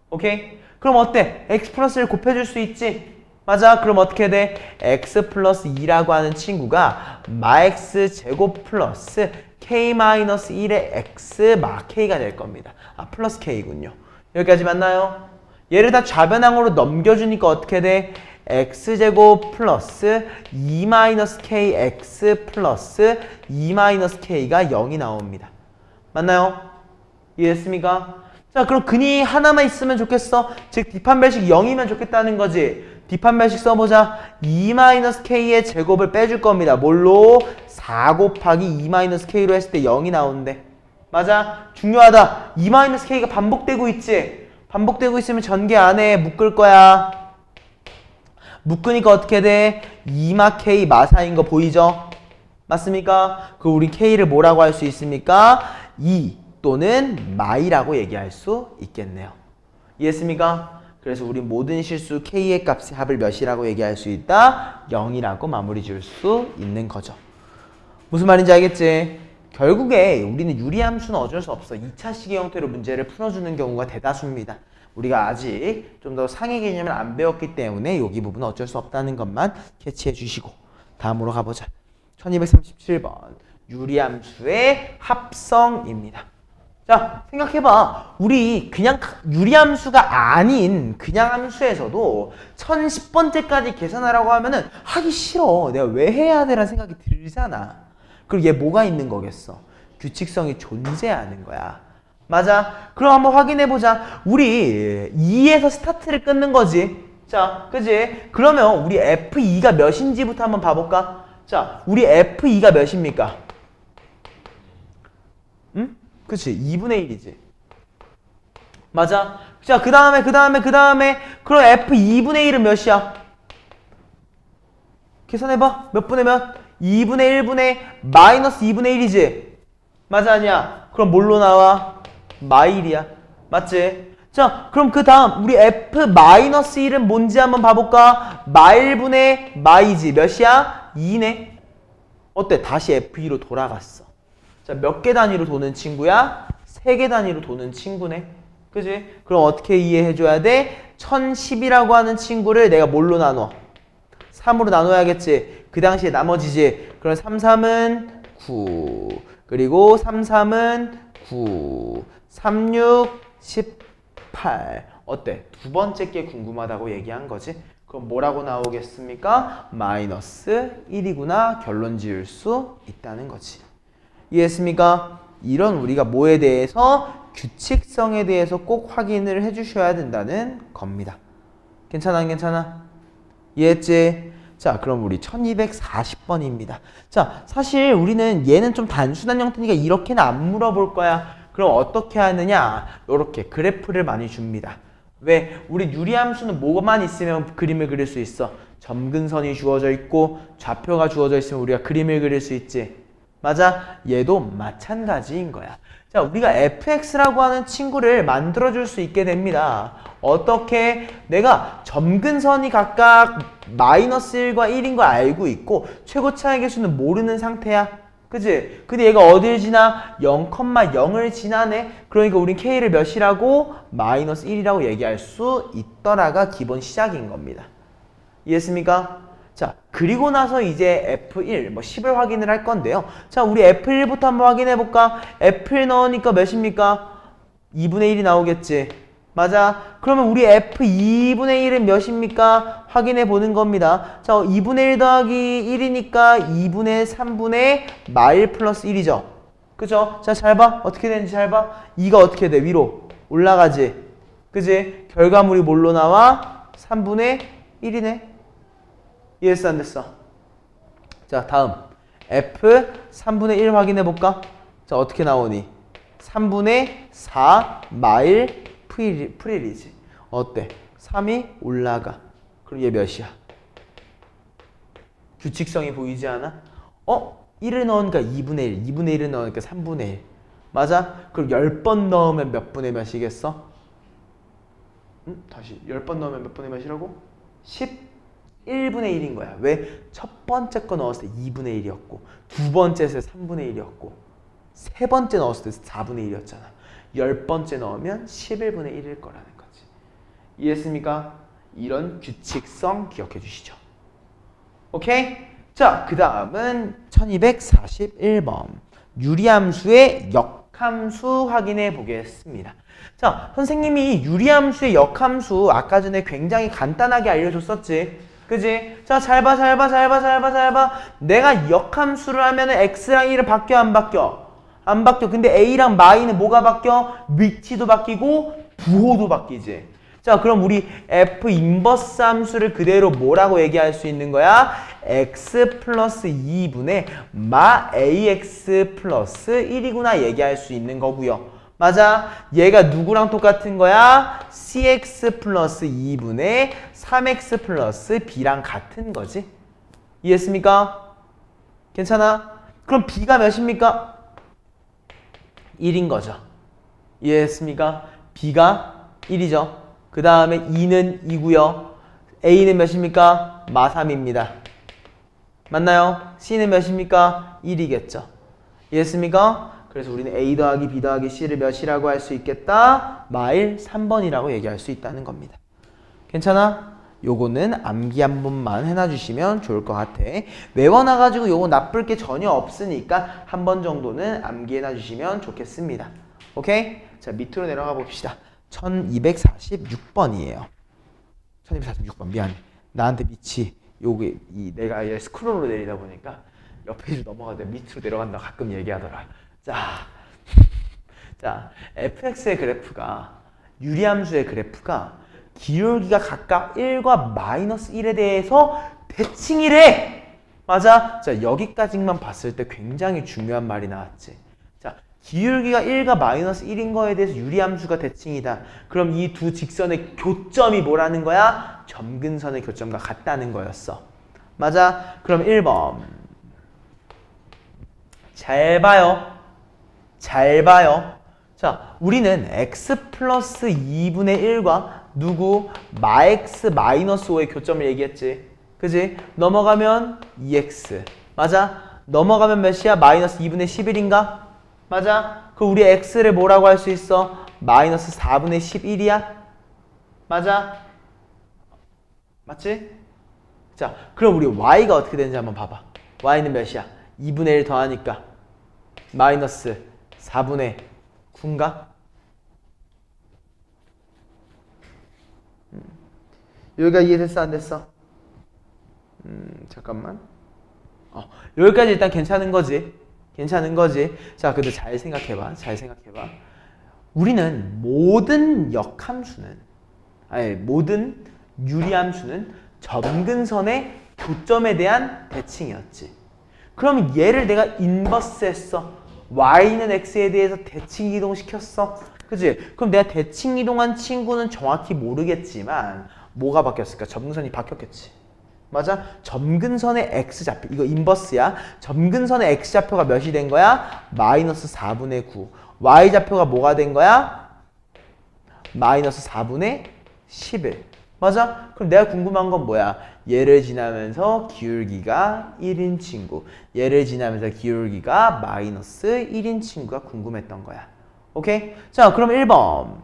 Speaker 1: 오케이? 그럼 어때? x 플러스 1 곱해줄 수 있지? 맞아. 그럼 어떻게 돼? x 플러스 2라고 하는 친구가 마x 제곱 플러스 k 마이너스 1의 x 마 k가 될 겁니다. 아, 플러스 k군요. 여기까지 맞나요? 얘를 다 좌변항으로 넘겨주니까 어떻게 돼? x제곱 플러스 2-k x 플러스 2-k가 0이 나옵니다. 맞나요? 이해했습니까? 자, 그럼 근이 하나만 있으면 좋겠어. 즉 뒷판별식 0이면 좋겠다는 거지. 뒷판별식 써보자. 2-k의 제곱을 빼줄 겁니다. 뭘로? 4 곱하기 2-k로 했을 때 0이 나오는데. 맞아? 중요하다. 2-k가 반복되고 있지? 반복되고 있으면 전개 안에 묶을 거야. 묶으니까 어떻게 돼? 2-k 마사인 거 보이죠? 맞습니까? 그럼 우리 k를 뭐라고 할 수 있습니까? 2 또는 마이라고 얘기할 수 있겠네요. 이해했습니까? 그래서 우리 모든 실수 k의 값의 합을 몇이라고 얘기할 수 있다? 0이라고 마무리 지을 수 있는 거죠. 무슨 말인지 알겠지? 결국에 우리는 유리함수는 어쩔 수 없어. 2차식의 형태로 문제를 풀어주는 경우가 대다수입니다. 우리가 아직 좀 더 상위 개념을 안 배웠기 때문에 여기 부분은 어쩔 수 없다는 것만 캐치해 주시고 다음으로 가보자. 1237번 유리함수의 합성입니다. 자, 생각해봐. 우리 그냥 유리함수가 아닌 그냥 함수에서도 1010번째까지 계산하라고 하면은 하기 싫어. 내가 왜 해야 되라는 생각이 들잖아. 그리고 얘 뭐가 있는 거겠어? 규칙성이 존재하는 거야. 맞아? 그럼 한번 확인해보자. 우리 2에서 스타트를 끊는 거지. 자, 그지? 그러면 우리 F2가 몇인지부터 한번 봐볼까? 자, 우리 F2가 몇입니까? 응? 그치? 2분의 1이지. 맞아? 자, 그 다음에 그럼 F2분의 1은 몇이야? 계산해봐. 몇 분의 몇? 2분의 1분의 마이너스 2분의 1이지? 맞아, 아니야? 그럼 뭘로 나와? 마일이야. 맞지? 자, 그럼 그 다음 우리 F-1은 뭔지 한번 봐볼까? 마일분의 마이지. 몇이야? 2네. 어때? 다시 F2로 돌아갔어. 자, 몇 개 단위로 도는 친구야? 3개 단위로 도는 친구네. 그지? 그럼 어떻게 이해해줘야 돼? 1010이라고 하는 친구를 내가 뭘로 나눠? 3으로 나눠야겠지. 그 당시에 나머지지. 그럼 3, 3은 9. 그리고 3, 3은 9. 3, 6, 18. 어때? 두 번째 게 궁금하다고 얘기한 거지. 그럼 뭐라고 나오겠습니까? 마이너스 1이구나. 결론 지을 수 있다는 거지. 이해했습니까? 이런 우리가 뭐에 대해서? 규칙성에 대해서 꼭 확인을 해주셔야 된다는 겁니다. 괜찮아, 안 괜찮아? 이해했지? 자, 그럼 우리 1240번입니다. 자, 사실 우리는 얘는 좀 단순한 형태니까 이렇게는 안 물어볼 거야. 그럼 어떻게 하느냐? 이렇게 그래프를 많이 줍니다. 왜? 우리 유리함수는 뭐만 있으면 그림을 그릴 수 있어? 점근선이 주어져 있고 좌표가 주어져 있으면 우리가 그림을 그릴 수 있지. 맞아? 얘도 마찬가지인 거야. 자, 우리가 fx라고 하는 친구를 만들어줄 수 있게 됩니다. 어떻게? 내가 점근선이 각각 마이너스 1과 1인 걸 알고 있고 최고 차이 개수는 모르는 상태야. 그치? 근데 얘가 어딜 지나? 0,0을 지나네? 그러니까 우린 k를 몇이라고? 마이너스 1이라고 얘기할 수 있더라가 기본 시작인 겁니다. 이해했습니까? 자, 그리고 나서 이제 F1, 뭐 10을 확인을 할 건데요. 자, 우리 F1부터 한번 확인해 볼까? F1 넣으니까 몇입니까? 2분의 1이 나오겠지. 맞아. 그러면 우리 F 2분의 1은 몇입니까? 확인해 보는 겁니다. 자, 2분의 1 더하기 1이니까 2분의 3분의 마일 플러스 1이죠. 그죠? 자, 잘 봐. 어떻게 되는지 잘 봐. 2가 어떻게 돼? 위로 올라가지. 그지? 결과물이 뭘로 나와? 3분의 1이네. 이해했어? 안 됐어? 자, 다음. F 3분의 1 확인해 볼까? 자, 어떻게 나오니? 3분의 4 마일 프릴이지. 어때? 3이 올라가. 그럼 얘 몇이야? 규칙성이 보이지 않아? 1을 넣으니까 2분의 1, 2분의 1을 넣으니까 3분의 1. 맞아? 그럼 10번 넣으면 몇 분의 몇이겠어? 다시 10번 넣으면 몇 분의 몇이라고? 11분의 1인 거야. 왜? 첫 번째 거 넣었을 때 2분의 1이었고 두 번째에서 3분의 1이었고 세 번째 넣었을 때 4분의 1이었잖아. 10번째 넣으면 11분의 1일 거라는 거지. 이해했습니까? 이런 규칙성 기억해 주시죠. 오케이? 자, 그 다음은 1241번. 유리함수의 역함수 확인해 보겠습니다. 자, 선생님이 유리함수의 역함수 아까 전에 굉장히 간단하게 알려줬었지. 그지? 자, 잘 봐. 내가 역함수를 하면은 x랑 1은 바뀌어, 안 바뀌어? 안 바뀌어. 근데 a랑 마이는 뭐가 바뀌어? 위치도 바뀌고 부호도 바뀌지. 자, 그럼 우리 f 인버스 함수를 그대로 뭐라고 얘기할 수 있는 거야? x 플러스 2분의 마 ax 플러스 1이구나 얘기할 수 있는 거고요. 맞아? 얘가 누구랑 똑같은 거야? cx 플러스 2분의 3x 플러스 b랑 같은 거지. 이해했습니까? 괜찮아? 그럼 b가 몇입니까? 1인 거죠. 이해했습니까? b가 1이죠. 그 다음에 2는 2고요. a는 몇입니까? 마 3입니다. 맞나요? c는 몇입니까? 1이겠죠. 이해했습니까? 그래서 우리는 a 더하기 b 더하기 c를 몇이라고 할 수 있겠다? 마일 3번이라고 얘기할 수 있다는 겁니다. 괜찮아? 요거는 암기 한 번만 해놔주시면 좋을 것 같아. 외워놔가지고 요거 나쁠 게 전혀 없으니까 한 번 정도는 암기해놔주시면 좋겠습니다. 오케이? 자, 밑으로 내려가 봅시다. 1246번이에요. 1246번 미안해. 나한테 밑이 요게 내가 얘 스크롤로 내리다 보니까 옆 페이지 넘어가다 밑으로 내려간다 가끔 얘기하더라. 자, fx의 그래프가 유리함수의 그래프가 기울기가 각각 1과 마이너스 1에 대해서 대칭이래. 맞아? 자, 여기까지만 봤을 때 굉장히 중요한 말이 나왔지. 자, 기울기가 1과 마이너스 1인 거에 대해서 유리함수가 대칭이다. 그럼 이 두 직선의 교점이 뭐라는 거야? 점근선의 교점과 같다는 거였어. 맞아? 그럼 1번. 잘 봐요. 자, 우리는 x 플러스 2분의 1과 누구? 마x 마이너스 5의 교점을 얘기했지. 그지? 넘어가면 2x. 맞아? 넘어가면 몇이야? 마이너스 2분의 11인가? 맞아? 그 우리 x를 뭐라고 할 수 있어? 마이너스 4분의 11이야? 맞아? 맞지? 자, 그럼 우리 y가 어떻게 되는지 한번 봐봐. y는 몇이야? 2분의 1 더하니까 마이너스 4분의 9인가? 여기가 이해됐어? 안 됐어? 잠깐만. 여기까지 일단 괜찮은 거지. 자, 근데 잘 생각해봐. 우리는 모든 모든 유리함수는 점근선의 교점에 대한 대칭이었지. 그럼 얘를 내가 인버스 했어. y는 x에 대해서 대칭 이동시켰어. 그치? 그럼 내가 대칭 이동한 친구는 정확히 모르겠지만 뭐가 바뀌었을까? 점근선이 바뀌었겠지. 맞아? 점근선의 x좌표, 이거 인버스야. 점근선의 x좌표가 몇이 된 거야? 마이너스 4분의 9. y좌표가 뭐가 된 거야? 마이너스 4분의 11. 맞아? 그럼 내가 궁금한 건 뭐야? 얘를 지나면서 기울기가 1인 친구, 얘를 지나면서 기울기가 마이너스 1인 친구가 궁금했던 거야. 오케이? 자, 그럼 1번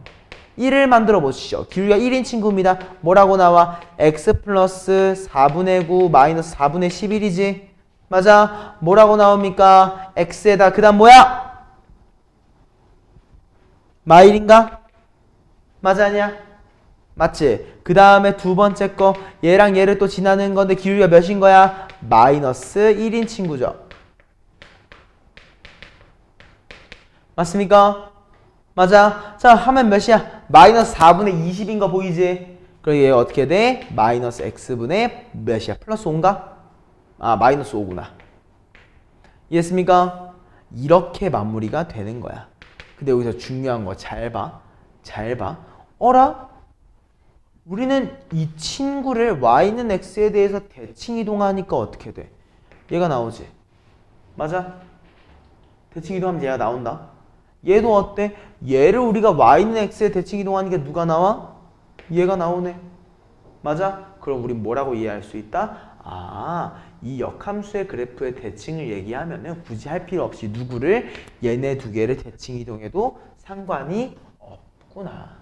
Speaker 1: 1을 만들어 보시죠. 기울기가 1인 친구입니다. 뭐라고 나와? x 플러스 4분의 9 마이너스 4분의 11이지? 맞아? 뭐라고 나옵니까? x에다 그 다음 뭐야? 마일인가? 맞아 아니야? 맞지? 그 다음에 두 번째 거 얘랑 얘를 또 지나는 건데 기울기가 몇인 거야? 마이너스 1인 친구죠. 맞습니까? 맞아. 자 하면 몇이야? 마이너스 4분의 20인 거 보이지? 그럼 얘 어떻게 돼? 마이너스 x분의 몇이야? 플러스 5인가? 아 마이너스 5구나. 이해했습니까? 이렇게 마무리가 되는 거야. 근데 여기서 중요한 거 잘 봐. 잘 봐. 어라? 우리는 이 친구를 y는 x에 대해서 대칭 이동하니까 어떻게 돼? 얘가 나오지? 맞아? 대칭 이동하면 얘가 나온다. 얘도 어때? 얘를 우리가 y는 x에 대칭 이동하니까 누가 나와? 얘가 나오네. 맞아? 그럼 우린 뭐라고 이해할 수 있다? 아, 이 역함수의 그래프의 대칭을 얘기하면은 굳이 할 필요 없이 누구를 얘네 두 개를 대칭 이동해도 상관이 없구나.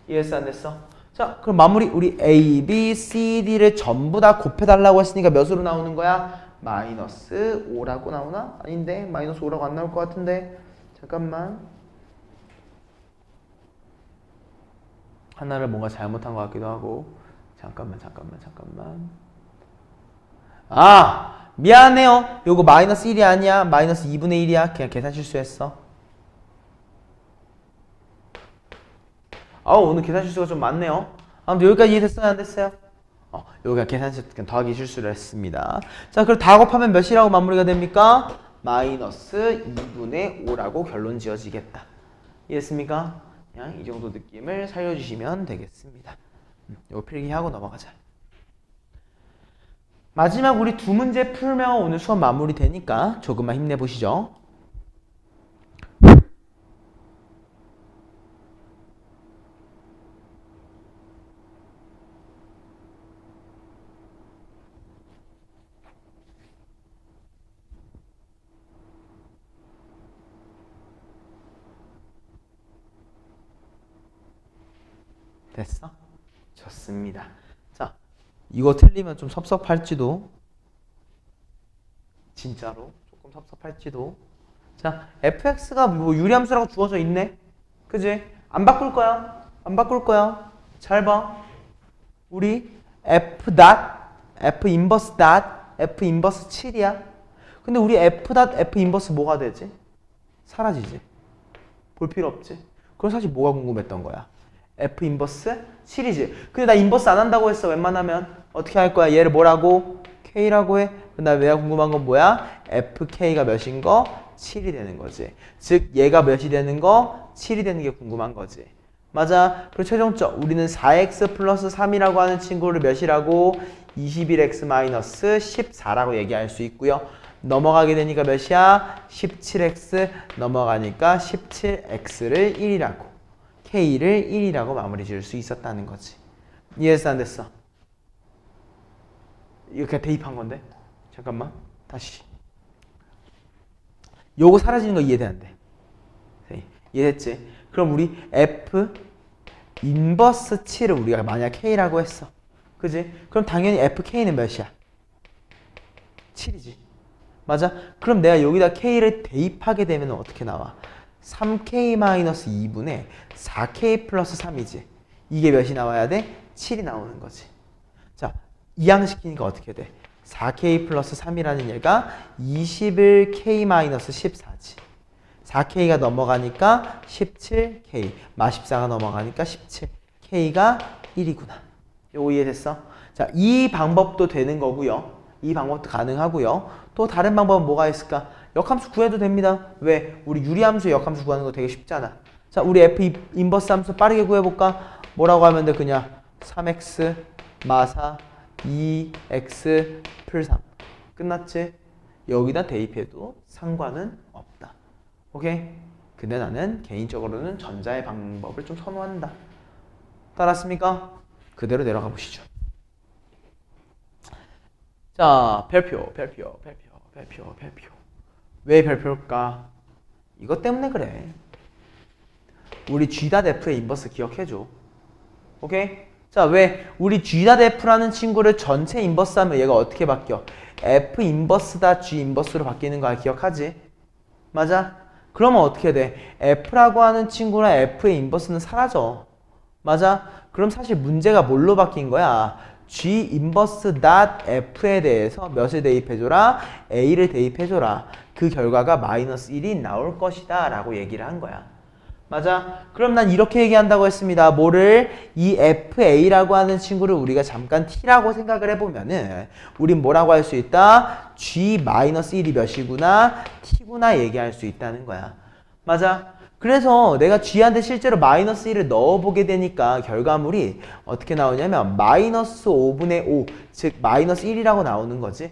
Speaker 1: 이해했어 안 됐어? 자, 그럼 마무리 우리 A, B, C, D를 전부 다 곱해달라고 했으니까 몇으로 나오는 거야? 마이너스 5라고 나오나? 아닌데 마이너스 5라고 안 나올 것 같은데 잠깐만 하나를 뭔가 잘못한 것 같기도 하고 잠깐만 아 미안해요 요거 마이너스 1이 아니야 마이너스 2분의 1이야 그냥 계산 실수했어 오늘 계산 실수가 좀 많네요 아무튼 여기까지 이해됐어요 안 됐어요? 여기가 계산 실수 더하기 실수를 했습니다 자 그럼 다 곱하면 몇이라고 마무리가 됩니까? 마이너스 2분의 5라고 결론 지어지겠다 이해했습니까? 그냥 이 정도 느낌을 살려주시면 되겠습니다 이거 필기하고 넘어가자 마지막 우리 두 문제 풀면 오늘 수업 마무리 되니까 조금만 힘내보시죠 됐어? 좋습니다. 자, 이거 틀리면 좀 섭섭할지도 진짜로 조금 섭섭할지도 자, fx가 뭐 유리함수라고 주어져 있네? 그지? 안 바꿀 거야. 안 바꿀 거야. 잘 봐. 우리 f 닷, f 인버스 닷, f 인버스 7이야. 근데 우리 f 닷, f 인버스 뭐가 되지? 사라지지. 볼 필요 없지. 그럼 사실 뭐가 궁금했던 거야? F 인버스 7이지. 근데 나 인버스 안 한다고 했어. 웬만하면 어떻게 할 거야? 얘를 뭐라고? K라고 해. 나 내가 궁금한 건 뭐야? FK가 몇인 거? 7이 되는 거지. 즉 얘가 몇이 되는 거? 7이 되는 게 궁금한 거지. 맞아. 그리고 최종적 우리는 4x 플러스 3이라고 하는 친구를 몇이라고? 21x 마이너스 14라고 얘기할 수 있고요. 넘어가게 되니까 몇이야? 17x 넘어가니까 17x를 1이라고. K를 1이라고 마무리 지을 수 있었다는 거지. 이해했어 안 됐어? 이거 그냥 대입한 건데? 잠깐만 다시 요거 사라지는 거 이해돼 안 돼? 이해됐지? 그럼 우리 F 인버스 7을 우리가 만약 K라고 했어 그지? 그럼 당연히 FK는 몇이야? 7이지 맞아? 그럼 내가 여기다 K를 대입하게 되면 어떻게 나와? 3K-2분의 4K 플러스 3이지. 이게 몇이 나와야 돼? 7이 나오는 거지. 자, 이항시키니까 어떻게 돼? 4K 플러스 3이라는 얘가 21K-14지. 4K가 넘어가니까 17K. 마14가 넘어가니까 17K가 1이구나. 요거 이해됐어? 자, 이 방법도 되는 거고요. 이 방법도 가능하고요. 또 다른 방법은 뭐가 있을까? 역함수 구해도 됩니다. 왜? 우리 유리함수의 역함수 구하는 거 되게 쉽잖아. 자, 우리 F 인버스 함수 빠르게 구해볼까? 뭐라고 하면 돼? 그냥 3x 마사 2x 풀 3. 끝났지? 여기다 대입해도 상관은 없다. 오케이? 근데 나는 개인적으로는 전자의 방법을 좀 선호한다. 따랐습니까? 그대로 내려가 보시죠. 자, 별표. 왜 별표일까? 이것 때문에 그래. 우리 G.F의 인버스 기억해줘. 오케이? 자, 왜? 우리 G.F라는 친구를 전체 인버스 하면 얘가 어떻게 바뀌어? F 인버스다 G 인버스로 바뀌는 거 기억하지? 맞아? 그러면 어떻게 돼? f라고 하는 친구랑 f의 인버스는 사라져. 맞아? 그럼 사실 문제가 뭘로 바뀐 거야? g 인버스 f에 대해서 몇을 대입해줘라? a를 대입해줘라. 그 결과가 마이너스 1이 나올 것이다 라고 얘기를 한 거야. 맞아? 그럼 난 이렇게 얘기한다고 했습니다. 뭐를? 이 FA라고 하는 친구를 우리가 잠깐 T라고 생각을 해보면은 우린 뭐라고 할 수 있다? G-1이 몇이구나? T구나 얘기할 수 있다는 거야. 맞아? 그래서 내가 G한테 실제로 마이너스 1을 넣어보게 되니까 결과물이 어떻게 나오냐면 마이너스 5분의 5, 즉 마이너스 1이라고 나오는 거지.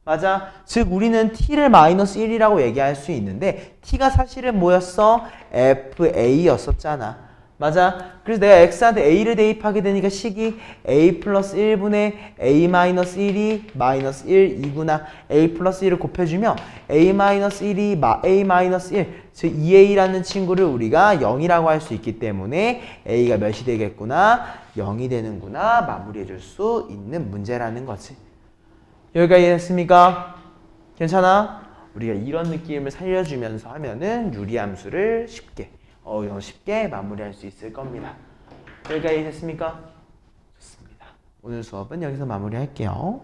Speaker 1: 맞아. 즉 우리는 t를 마이너스 1이라고 얘기할 수 있는데 t가 사실은 뭐였어? fa였었잖아. 맞아. 그래서 내가 x한테 a를 대입하게 되니까 식이 a 플러스 1분의 a 마이너스 1이 마이너스 1이구나. a 플러스 1을 곱해주면 a 마이너스 1이 a 마이너스 1, 즉 2a라는 친구를 우리가 0이라고 할 수 있기 때문에 a가 몇이 되겠구나? 0이 되는구나. 마무리해줄 수 있는 문제라는 거지. 여기까지 됐습니까? 괜찮아? 우리가 이런 느낌을 살려주면서 하면은 유리함수를 쉽게 마무리할 수 있을 겁니다. 여기까지 됐습니까? 좋습니다. 오늘 수업은 여기서 마무리할게요.